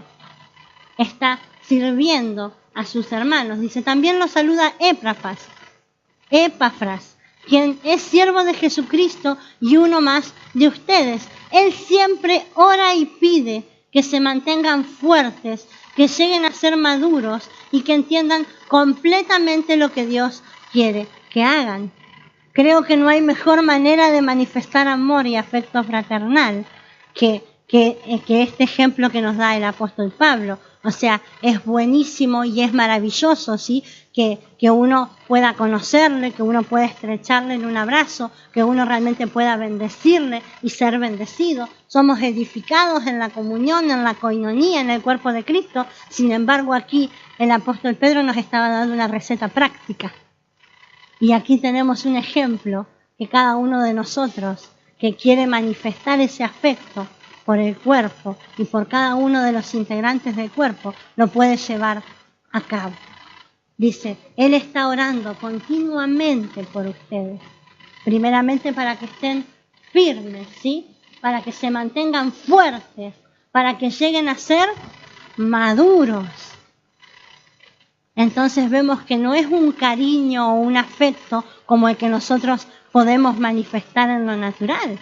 está sirviendo a sus hermanos. Dice, también lo saluda Epafras, quien es siervo de Jesucristo y uno más de ustedes. Él siempre ora y pide que se mantengan fuertes, que lleguen a ser maduros y que entiendan completamente lo que Dios quiere que hagan. Creo que no hay mejor manera de manifestar amor y afecto fraternal que este ejemplo que nos da el apóstol Pablo. O sea, es buenísimo y es maravilloso, ¿sí?, que uno pueda conocerle, que uno pueda estrecharle en un abrazo, que uno realmente pueda bendecirle y ser bendecido. Somos edificados en la comunión, en la coinonía, en el cuerpo de Cristo. Sin embargo, aquí el apóstol Pedro nos estaba dando una receta práctica. Y aquí tenemos un ejemplo que cada uno de nosotros que quiere manifestar ese afecto por el cuerpo y por cada uno de los integrantes del cuerpo, lo puede llevar a cabo. Dice, Él está orando continuamente por ustedes. Primeramente para que estén firmes, ¿sí?, para que se mantengan fuertes, para que lleguen a ser maduros. Entonces vemos que no es un cariño o un afecto como el que nosotros podemos manifestar en lo natural,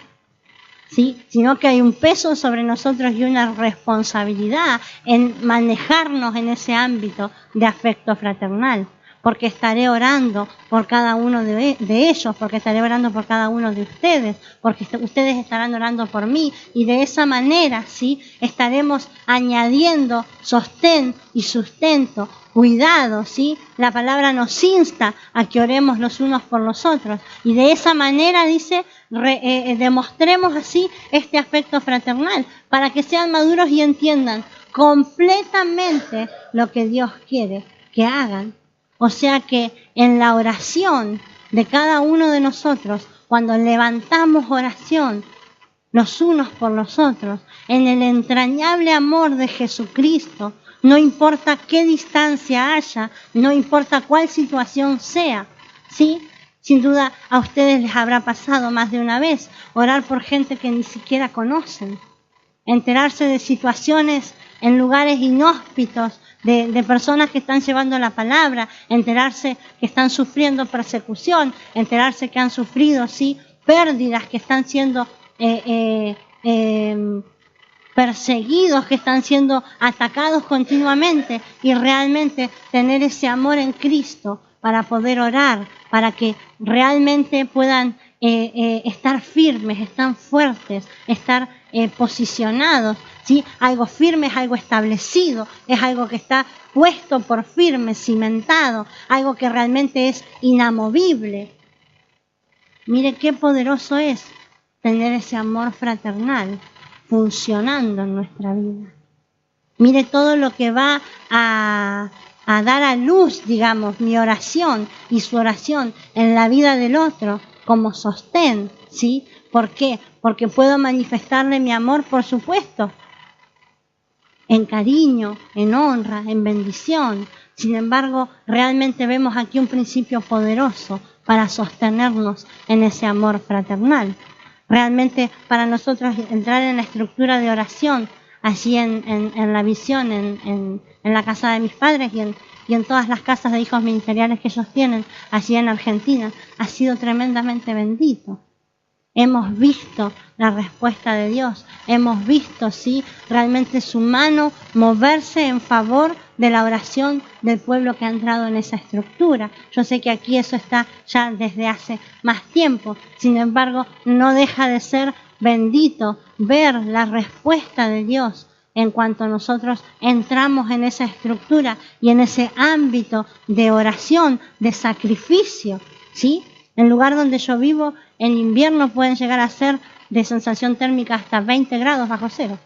¿sí?, sino que hay un peso sobre nosotros y una responsabilidad en manejarnos en ese ámbito de afecto fraternal, porque estaré orando por cada uno de ellos, porque estaré orando por cada uno de ustedes, porque ustedes estarán orando por mí, y de esa manera, ¿sí?, estaremos añadiendo sostén y sustento, cuidado, ¿sí? La palabra nos insta a que oremos los unos por los otros, y de esa manera, dice, demostremos así este afecto fraternal, para que sean maduros y entiendan completamente lo que Dios quiere que hagan. O sea que en la oración de cada uno de nosotros, cuando levantamos oración los unos por los otros, en el entrañable amor de Jesucristo, no importa qué distancia haya, no importa cuál situación sea, ¿sí? Sin duda a ustedes les habrá pasado más de una vez orar por gente que ni siquiera conocen, enterarse de situaciones en lugares inhóspitos, de personas que están llevando la palabra, enterarse que están sufriendo persecución, enterarse que han sufrido, ¿sí?, pérdidas, que están siendo perseguidos, que están siendo atacados continuamente, y realmente tener ese amor en Cristo para poder orar, para que realmente puedan estar firmes, estar fuertes, estar posicionados, ¿sí? Algo firme es algo establecido, es algo que está puesto por firme, cimentado, algo que realmente es inamovible. Mire qué poderoso es tener ese amor fraternal funcionando en nuestra vida. Mire todo lo que va a dar a luz, digamos, mi oración y su oración en la vida del otro como sostén, ¿sí? ¿Por qué? Porque puedo manifestarle mi amor, por supuesto, en cariño, en honra, en bendición. Sin embargo, realmente vemos aquí un principio poderoso para sostenernos en ese amor fraternal. realmente para nosotros entrar en la estructura de oración, allí en la visión, en la casa de mis padres y en todas las casas de hijos ministeriales que ellos tienen allí en Argentina, ha sido tremendamente bendito. Hemos visto la respuesta de Dios, hemos visto, sí, realmente su mano moverse en favor de la oración del pueblo que ha entrado en esa estructura. Yo sé que aquí eso está ya desde hace más tiempo, sin embargo, no deja de ser bendito ver la respuesta de Dios en cuanto nosotros entramos en esa estructura y en ese ámbito de oración, de sacrificio, ¿sí? En el lugar donde yo vivo, en invierno pueden llegar a ser de sensación térmica hasta 20 grados bajo cero,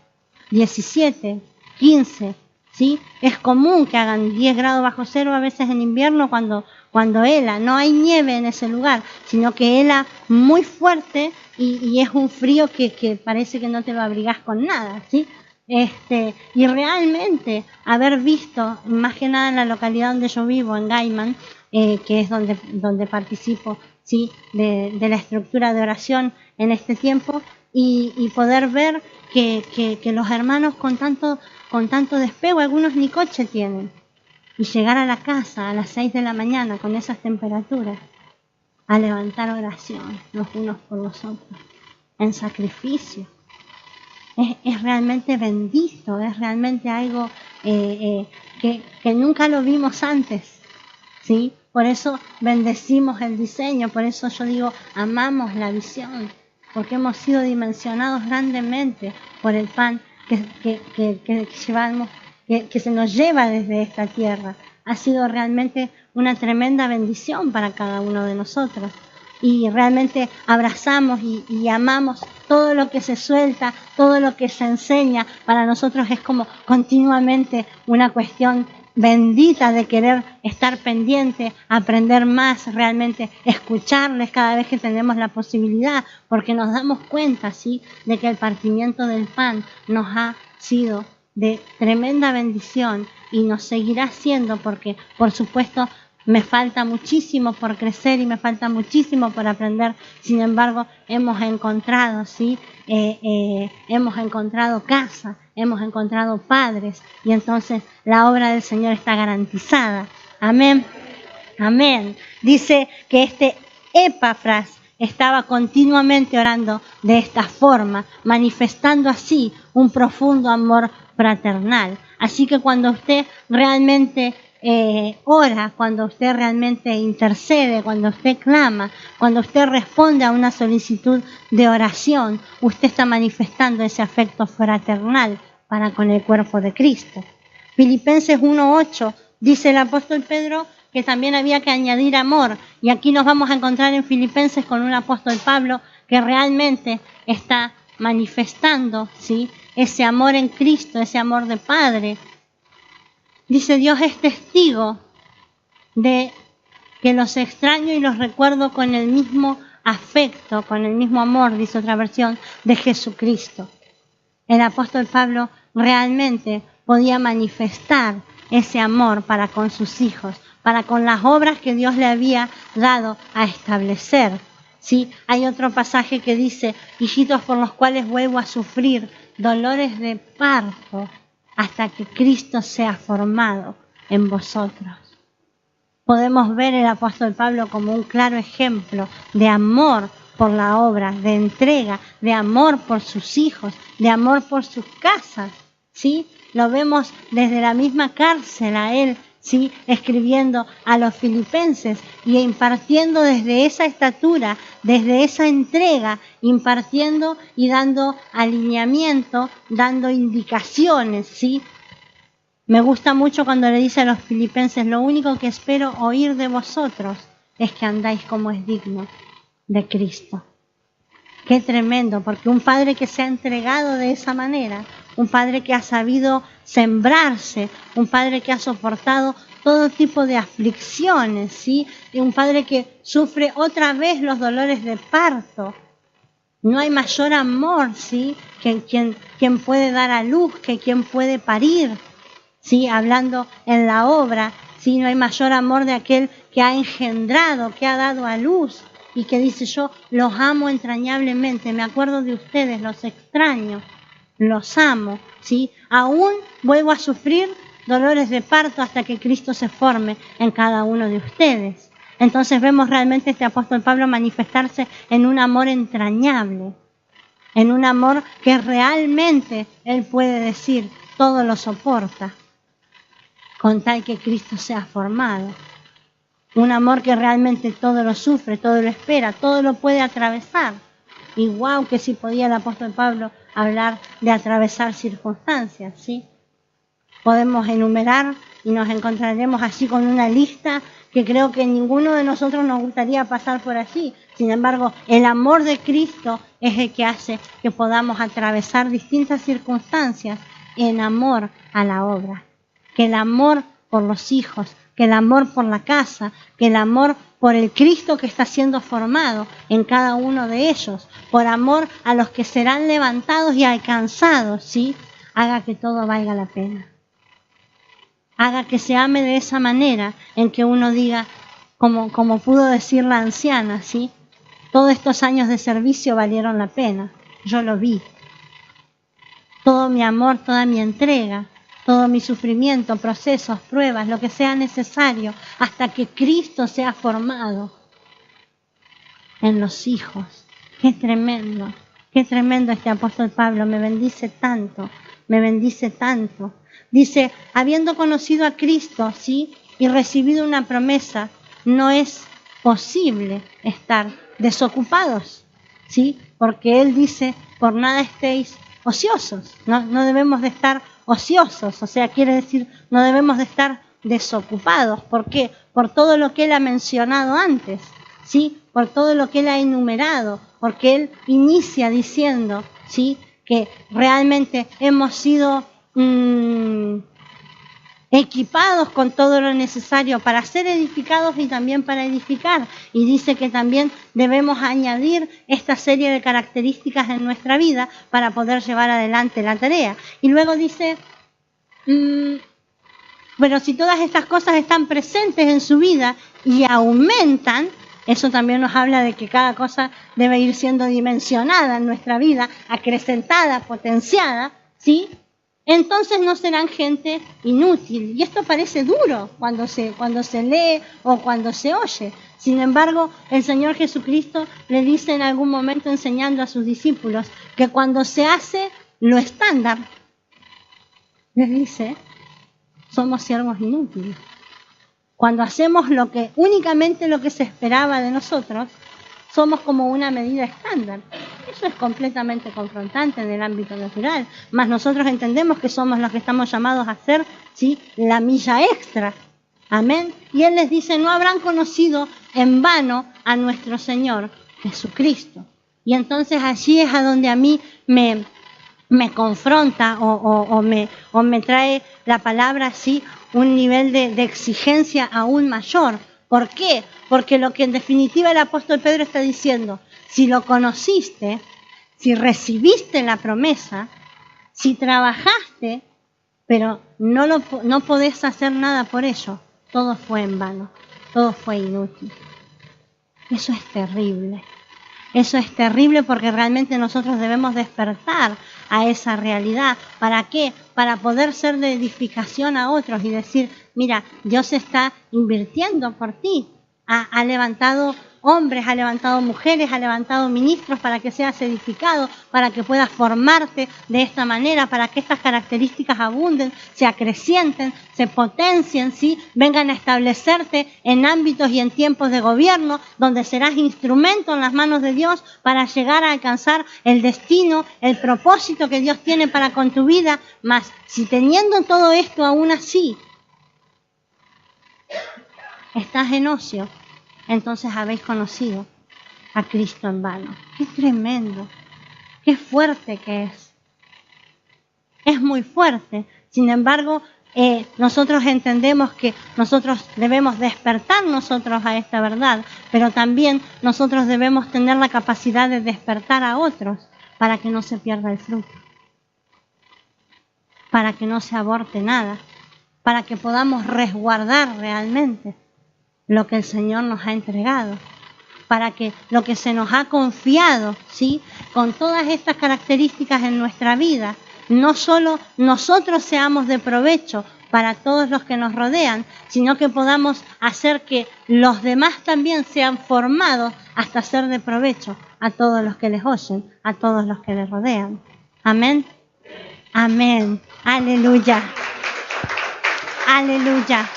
17, 15, ¿sí? Es común que hagan 10 grados bajo cero a veces en invierno cuando hela. No hay nieve en ese lugar, sino que hela muy fuerte y es un frío que parece que no te lo abrigás con nada, ¿sí? Y realmente haber visto, más que nada en la localidad donde yo vivo, en Gaiman, que es donde participo, ¿sí? de la estructura de oración en este tiempo, y poder ver que los hermanos con tanto despego, algunos ni coche tienen, y llegar a la casa a las 6 de la mañana con esas temperaturas, a levantar oración los unos por los otros, en sacrificio. Es realmente bendito, es realmente algo que nunca lo vimos antes, ¿sí? Por eso bendecimos el diseño, por eso yo digo, amamos la visión, porque hemos sido dimensionados grandemente por el pan que llevamos, que se nos lleva desde esta tierra. Ha sido realmente una tremenda bendición para cada uno de nosotros. Y realmente abrazamos y amamos todo lo que se suelta, todo lo que se enseña. Para nosotros es como continuamente una cuestión bendita de querer estar pendiente, aprender más, realmente escucharles cada vez que tenemos la posibilidad, porque nos damos cuenta, ¿sí?, de que el partimiento del pan nos ha sido de tremenda bendición y nos seguirá siendo, porque por supuesto me falta muchísimo por crecer y me falta muchísimo por aprender. Sin embargo, hemos encontrado, ¿sí? Hemos encontrado casa, hemos encontrado padres, y entonces la obra del Señor está garantizada. Amén. Amén. Dice que Epafras estaba continuamente orando de esta forma, manifestando así un profundo amor fraternal. Así que cuando usted realmente ora, cuando usted realmente intercede, cuando usted clama, cuando usted responde a una solicitud de oración, usted está manifestando ese afecto fraternal para con el cuerpo de Cristo. Filipenses 1:8 dice el apóstol Pedro que también había que añadir amor, y aquí nos vamos a encontrar en Filipenses con un apóstol Pablo que realmente está manifestando, ¿sí?, ese amor en Cristo, ese amor de Padre. Dice: Dios es testigo de que los extraño y los recuerdo con el mismo afecto, con el mismo amor, dice otra versión, de Jesucristo. El apóstol Pablo realmente podía manifestar ese amor para con sus hijos, para con las obras que Dios le había dado a establecer. ¿Sí? Hay otro pasaje que dice: hijitos por los cuales vuelvo a sufrir dolores de parto hasta que Cristo sea formado en vosotros. Podemos ver el apóstol Pablo como un claro ejemplo de amor por la obra, de entrega, de amor por sus hijos, de amor por sus casas, ¿sí? Lo vemos desde la misma cárcel a él, ¿sí?, escribiendo a los filipenses y impartiendo desde esa estatura, desde esa entrega, impartiendo y dando alineamiento, dando indicaciones, ¿sí? Me gusta mucho cuando le dice a los filipenses: lo único que espero oír de vosotros es que andáis como es digno de Cristo. Qué tremendo, porque un padre que se ha entregado de esa manera, un padre que ha sabido sembrarse, un padre que ha soportado todo tipo de aflicciones, ¿sí?, y un padre que sufre otra vez los dolores de parto. No hay mayor amor, ¿sí?, que quien puede dar a luz, que quien puede parir, ¿sí?, hablando en la obra, ¿sí?, no hay mayor amor de aquel que ha engendrado, que ha dado a luz. y que dice: yo los amo entrañablemente, me acuerdo de ustedes, los extraño, los amo, ¿sí? Aún vuelvo a sufrir dolores de parto hasta que Cristo se forme en cada uno de ustedes. Entonces vemos realmente este apóstol Pablo manifestarse en un amor entrañable, en un amor que realmente él puede decir: todo lo soporta, con tal que Cristo sea formado. Un amor que realmente todo lo sufre, todo lo espera, todo lo puede atravesar. Y wow, que sí podía el apóstol Pablo hablar de atravesar circunstancias, ¿sí? Podemos enumerar y nos encontraremos allí con una lista que creo que ninguno de nosotros nos gustaría pasar por allí. Sin embargo, el amor de Cristo es el que hace que podamos atravesar distintas circunstancias en amor a la obra. Que el amor por los hijos, que el amor por la casa, que el amor por el Cristo que está siendo formado en cada uno de ellos, por amor a los que serán levantados y alcanzados, ¿sí? Haga que todo valga la pena. Haga que se ame de esa manera en que uno diga, como pudo decir la anciana, ¿sí? Todos estos años de servicio valieron la pena. Yo lo vi. Todo mi amor, toda mi entrega, todo mi sufrimiento, procesos, pruebas, lo que sea necesario, hasta que Cristo sea formado en los hijos. Qué tremendo este apóstol Pablo, me bendice tanto, me bendice tanto. Dice: habiendo conocido a Cristo, ¿sí? Y recibido una promesa, no es posible estar desocupados, ¿sí? Porque él dice: por nada estéis ociosos, no debemos de estar ociosos, o sea, quiere decir, no debemos de estar desocupados. ¿Por qué? Por todo lo que él ha mencionado antes, ¿sí? Por todo lo que él ha enumerado, porque él inicia diciendo, ¿sí? Que realmente hemos sido equipados con todo lo necesario para ser edificados y también para edificar. Y dice que también debemos añadir esta serie de características en nuestra vida para poder llevar adelante la tarea. Y luego dice, bueno, si todas estas cosas están presentes en su vida y aumentan, eso también nos habla de que cada cosa debe ir siendo dimensionada en nuestra vida, acrecentada, potenciada, ¿sí? Entonces no serán gente inútil. Y esto parece duro cuando se lee o cuando se oye. Sin embargo, el Señor Jesucristo le dice en algún momento, enseñando a sus discípulos, que cuando se hace lo estándar, les dice, somos siervos inútiles. Cuando hacemos únicamente lo que se esperaba de nosotros, somos como una medida estándar. Eso es completamente confrontante en el ámbito natural. Mas nosotros entendemos que somos los que estamos llamados a hacer, ¿sí?, la milla extra. Amén. Y Él les dice: no habrán conocido en vano a nuestro Señor Jesucristo. Y entonces allí es a donde a mí me confronta o me trae la palabra así un nivel de exigencia aún mayor. ¿Por qué? Porque lo que en definitiva el apóstol Pedro está diciendo: si lo conociste, si recibiste la promesa, si trabajaste, pero no podés hacer nada por ello, todo fue en vano, todo fue inútil. Eso es terrible. Eso es terrible, porque realmente nosotros debemos despertar a esa realidad. ¿Para qué? Para poder ser de edificación a otros y decir: mira, Dios está invirtiendo por ti. Ha levantado hombres, ha levantado mujeres, ha levantado ministros para que seas edificado, para que puedas formarte de esta manera, para que estas características abunden, se acrecienten, se potencien, ¿sí? Vengan a establecerte en ámbitos y en tiempos de gobierno, donde serás instrumento en las manos de Dios para llegar a alcanzar el destino, el propósito que Dios tiene para con tu vida. Mas si teniendo todo esto aún así estás en ocio, entonces habéis conocido a Cristo en vano. ¡Qué tremendo! ¡Qué fuerte que es! Es muy fuerte. Sin embargo, nosotros entendemos que nosotros debemos despertar nosotros a esta verdad, pero también nosotros debemos tener la capacidad de despertar a otros para que no se pierda el fruto, para que no se aborte nada, para que podamos resguardar realmente lo que el Señor nos ha entregado. para que lo que se nos ha confiado, ¿sí?, con todas estas características en nuestra vida, no solo nosotros seamos de provecho para todos los que nos rodean, sino que podamos hacer que los demás también sean formados hasta ser de provecho a todos los que les oyen, a todos los que les rodean. Amén. Amén. Aleluya. Aleluya.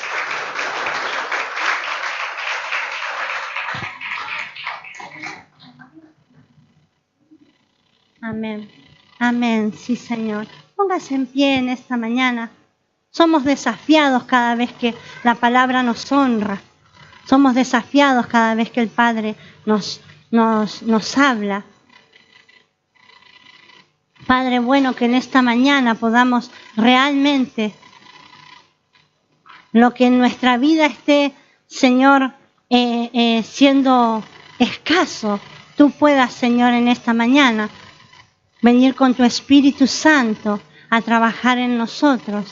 Amén. Amén. Sí, Señor. Póngase en pie en esta mañana. Somos desafiados cada vez que la palabra nos honra. Somos desafiados cada vez que el Padre nos habla. Padre bueno, que en esta mañana podamos realmente, lo que en nuestra vida esté, Señor, siendo escaso, tú puedas, Señor, en esta mañana venir con tu Espíritu Santo a trabajar en nosotros.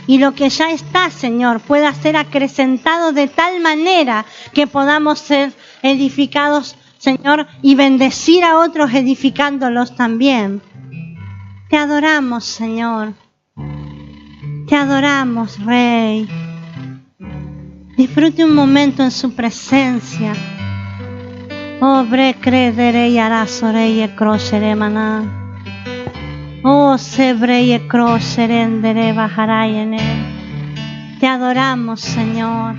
Y lo que ya está, Señor, pueda ser acrecentado de tal manera que podamos ser edificados, Señor, y bendecir a otros edificándolos también. Te adoramos, Señor. Te adoramos, Rey. Disfrute un momento en su presencia. Oh, bre credere y arasore y crochere maná. Oh, sebre y crocerendere bajarayene. Te adoramos, Señor.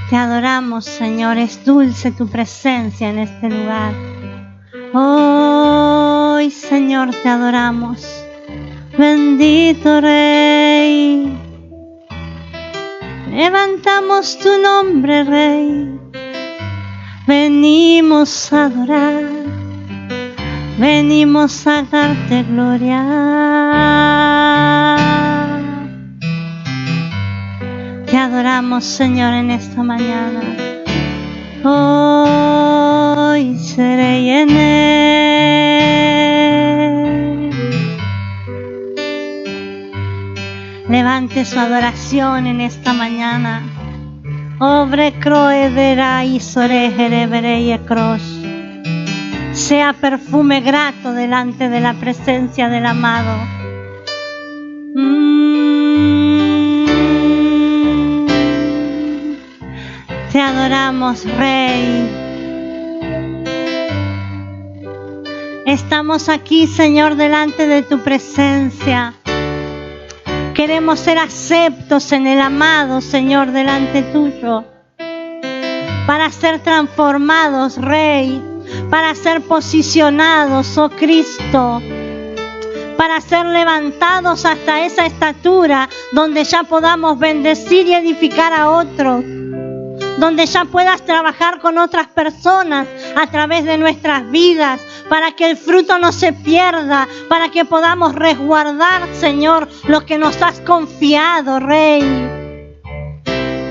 Te adoramos, Señor. Es dulce tu presencia en este lugar. Hoy, Señor, te adoramos. Bendito Rey. Levantamos tu nombre, Rey. Venimos a adorar. Venimos a darte gloria. Te adoramos, Señor, en esta mañana. Hoy seré en él. Levante su adoración en esta mañana. Obre croedera y sorejere y cross. Sea perfume grato delante de la presencia del amado. Te adoramos, Rey. Estamos aquí, Señor, delante de tu presencia. Queremos ser aceptos en el amado, Señor, delante tuyo. Para ser transformados, Rey. Para ser posicionados, oh Cristo. Para ser levantados hasta esa estatura donde ya podamos bendecir y edificar a otros. Donde ya puedas trabajar con otras personas a través de nuestras vidas, para que el fruto no se pierda, para que podamos resguardar, Señor, lo que nos has confiado, Rey.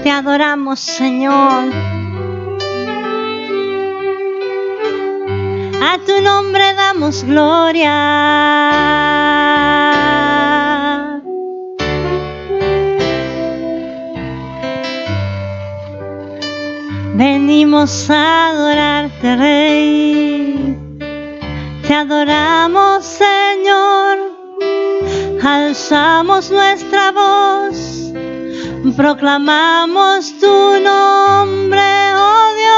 Te adoramos, Señor. A tu nombre damos gloria. Venimos a adorarte, Rey. Te adoramos, Señor. Alzamos nuestra voz. Proclamamos tu nombre, oh Dios.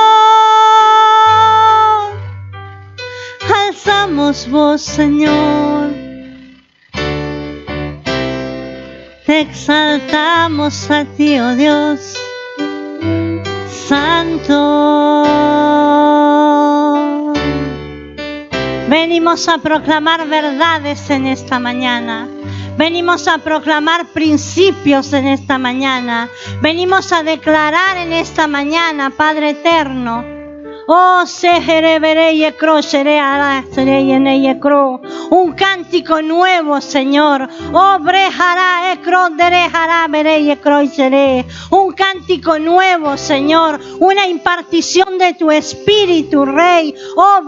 Alzamos voz, Señor. Te exaltamos a ti, oh Dios. Santo. Venimos a proclamar verdades en esta mañana. Venimos a proclamar principios en esta mañana. Venimos a declarar en esta mañana, Padre eterno. Oh, un cántico nuevo, Señor. Oh, un cántico nuevo, Señor. Una impartición de tu espíritu, Rey. Oh,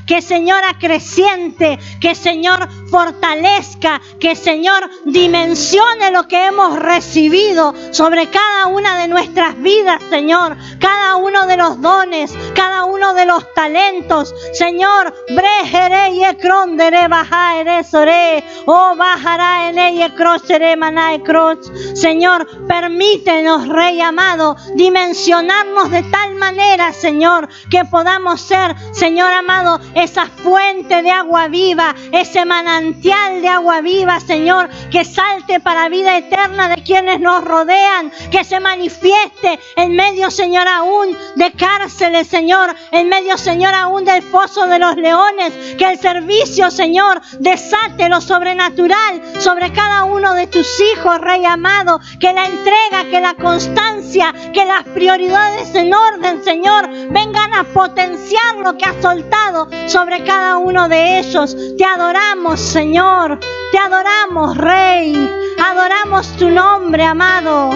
que Señor acreciente, que Señor fortalezca, que Señor dimensione lo que hemos recibido sobre cada una de nuestras vidas, Señor, cada uno de los dones, cada uno de los talentos, Señor, brejere y ekrondere bajaere sore, o bajará en ella crochere manae croch. Señor, permítenos, Rey amado, dimensionarnos de tal manera, Señor, que podamos ser, Señor amado, esa fuente de agua viva, ese manantial de agua viva, Señor, que salte para vida eterna de quienes nos rodean, que se manifieste en medio, Señor, aún de cárceles, Señor, en medio, Señor, aún del foso de los leones, que el servicio, Señor, desate lo sobrenatural sobre cada uno de tus hijos, Rey amado, que la entrega, que la constancia, que las prioridades en orden, Señor, vengan a potenciar lo que has soltado sobre cada uno de ellos. Te adoramos, Señor, te adoramos, Rey, adoramos tu nombre, amado.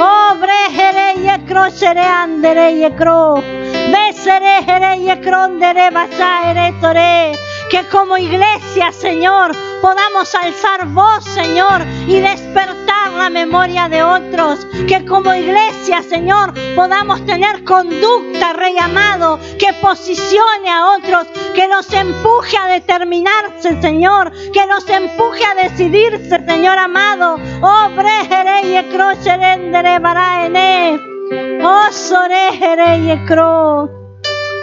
Oh, brejere y ecrochere andere y ecro, beserejere y ecrondere basaere tore. Que como iglesia, Señor, podamos alzar voz, Señor, y despertar la memoria de otros. Que como iglesia, Señor, podamos tener conducta, Rey amado, que posicione a otros, que los empuje a determinarse, Señor, que los empuje a decidirse, Señor amado. Oh, brejere y ecrocherendere baraene, oh, sorejere y ecro.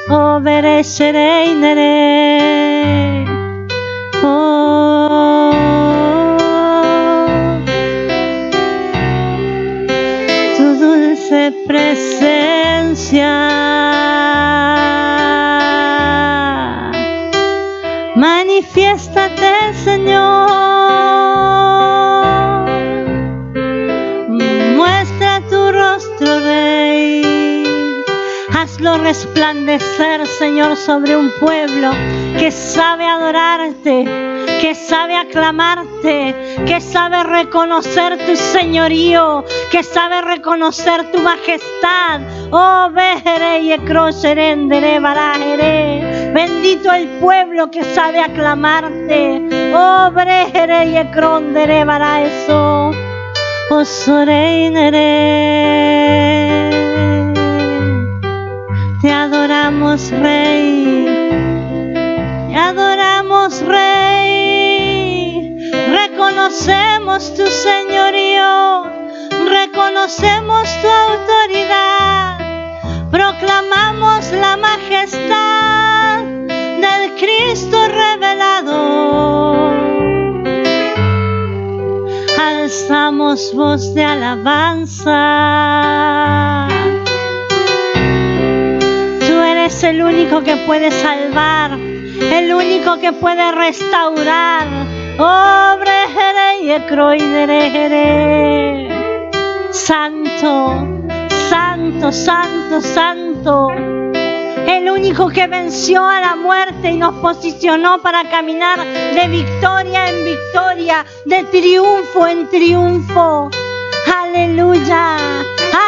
Oh, bereshereinere, oh, tu dulce presencia, manifiéstate, Señor, muestra tu rostro, Rey. Hazlo resplandecer, Señor, sobre un pueblo que sabe adorarte, que sabe aclamarte, que sabe reconocer tu señorío, que sabe reconocer tu majestad. Oh, bejere y ecrocherendere barajere. Bendito el pueblo que sabe aclamarte. Oh, brejere y ecrondere baraeso. Oh, soreinere. Te adoramos, Rey, te adoramos, Rey, reconocemos tu señorío, reconocemos tu autoridad, proclamamos la majestad del Cristo revelado, alzamos voz de alabanza. Es el único que puede salvar, el único que puede restaurar. Oh, brejere y ecroiderejere. Santo, santo, santo, santo. El único que venció a la muerte y nos posicionó para caminar de victoria en victoria, de triunfo en triunfo. Aleluya,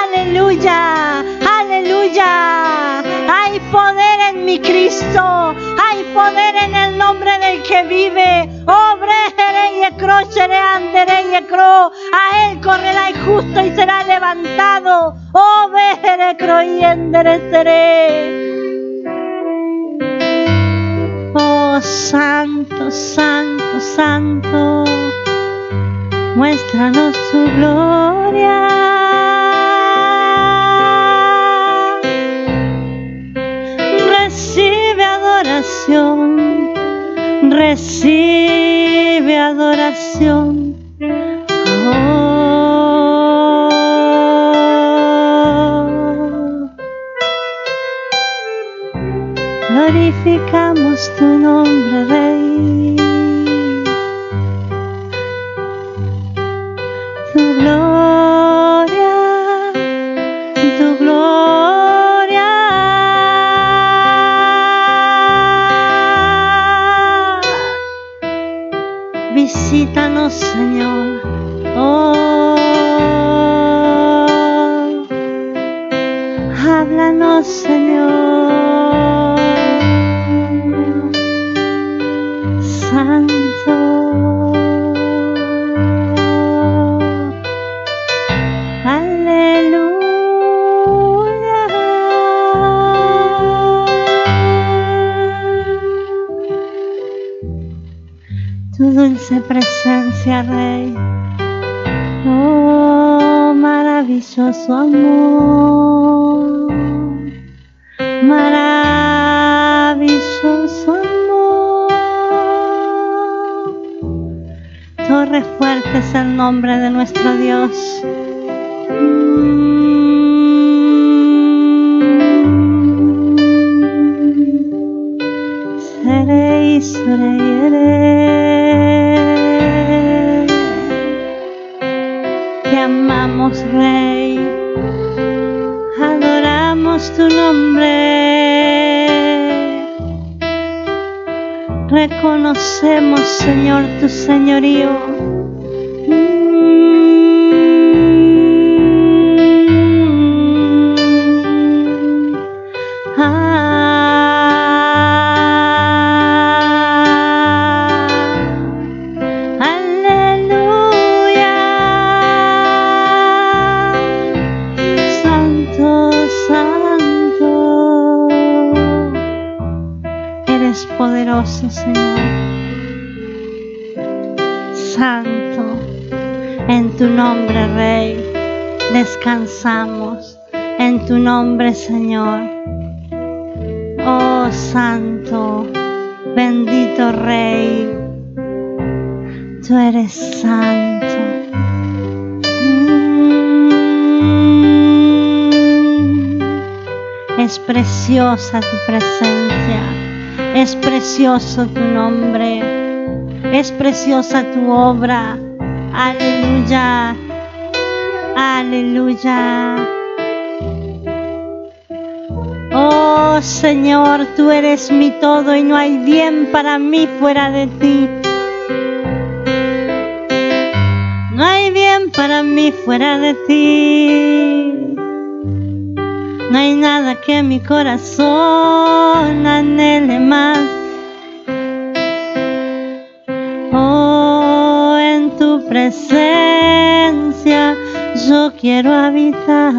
aleluya, aleluya. Hay poder en mi Cristo, hay poder en el nombre del que vive. Oh, brejere y ecrochere andere y ecro. A él correrá el justo y será levantado. Oh, brejere croi endereceré. Oh, santo, santo, santo. Muéstranos tu gloria. Recibe adoración, recibe adoración. Oh, glorificamos tu nombre, Rey. Tu gloria, tu gloria. Visítanos, Señor. Oh, háblanos, Señor. Santo. Tu dulce presencia, Rey. Oh, maravilloso amor, maravilloso amor. Torre fuerte es el nombre de nuestro Dios. Seré, seré. Te amamos, Rey, adoramos tu nombre, reconocemos, Señor, tu señorío. Poderoso, Señor, santo, en tu nombre, Rey, descansamos, en tu nombre, Señor. Oh, santo, bendito Rey, tú eres santo. Es preciosa tu presencia. Es precioso tu nombre, es preciosa tu obra. Aleluya, aleluya. Oh Señor, tú eres mi todo y no hay bien para mí fuera de ti. No hay bien para mí fuera de ti. No hay nada que mi corazón anhele más. Oh, en tu presencia yo quiero habitar.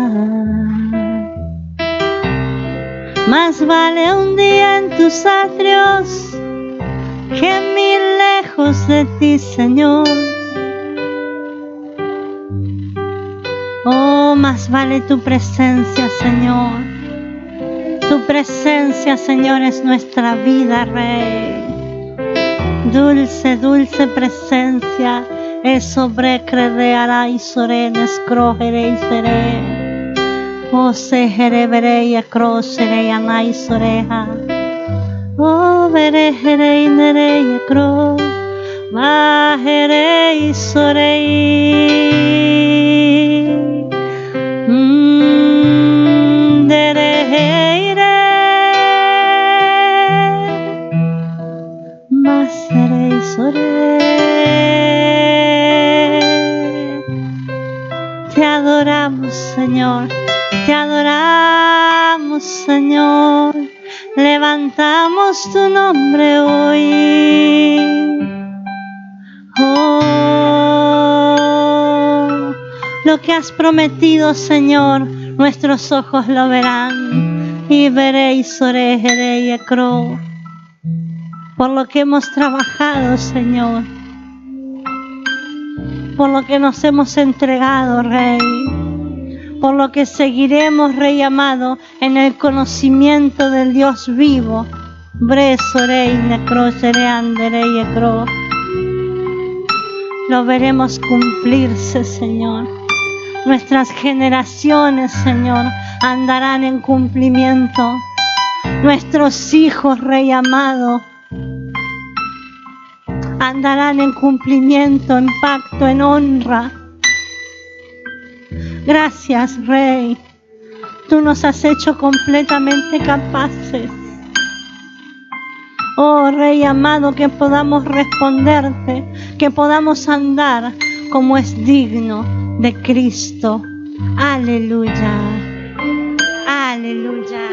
Más vale un día en tus atrios que 1000 lejos de ti, Señor. Oh, más vale tu presencia, Señor. Tu presencia, Señor, es nuestra vida, Rey. Dulce, dulce presencia. Es sobre creerá y sorenes crojere y seré. Oh, sejere veré y acrosere y anai soreja. Oh, veré jere y nere y acro. Bajere y sorei. Te adoramos, Señor, te adoramos, Señor, levantamos tu nombre hoy. Oh, lo que has prometido, Señor, nuestros ojos lo verán. Y veréis, orejere y acro. Por lo que hemos trabajado, Señor, por lo que nos hemos entregado, Rey, por lo que seguiremos, Rey amado, en el conocimiento del Dios vivo. Lo veremos cumplirse, Señor. Nuestras generaciones, Señor, andarán en cumplimiento. Nuestros hijos, Rey amado, andarán en cumplimiento, en pacto, en honra. Gracias, Rey. Tú nos has hecho completamente capaces. Oh, Rey amado, que podamos responderte, que podamos andar como es digno de Cristo. Aleluya. Aleluya.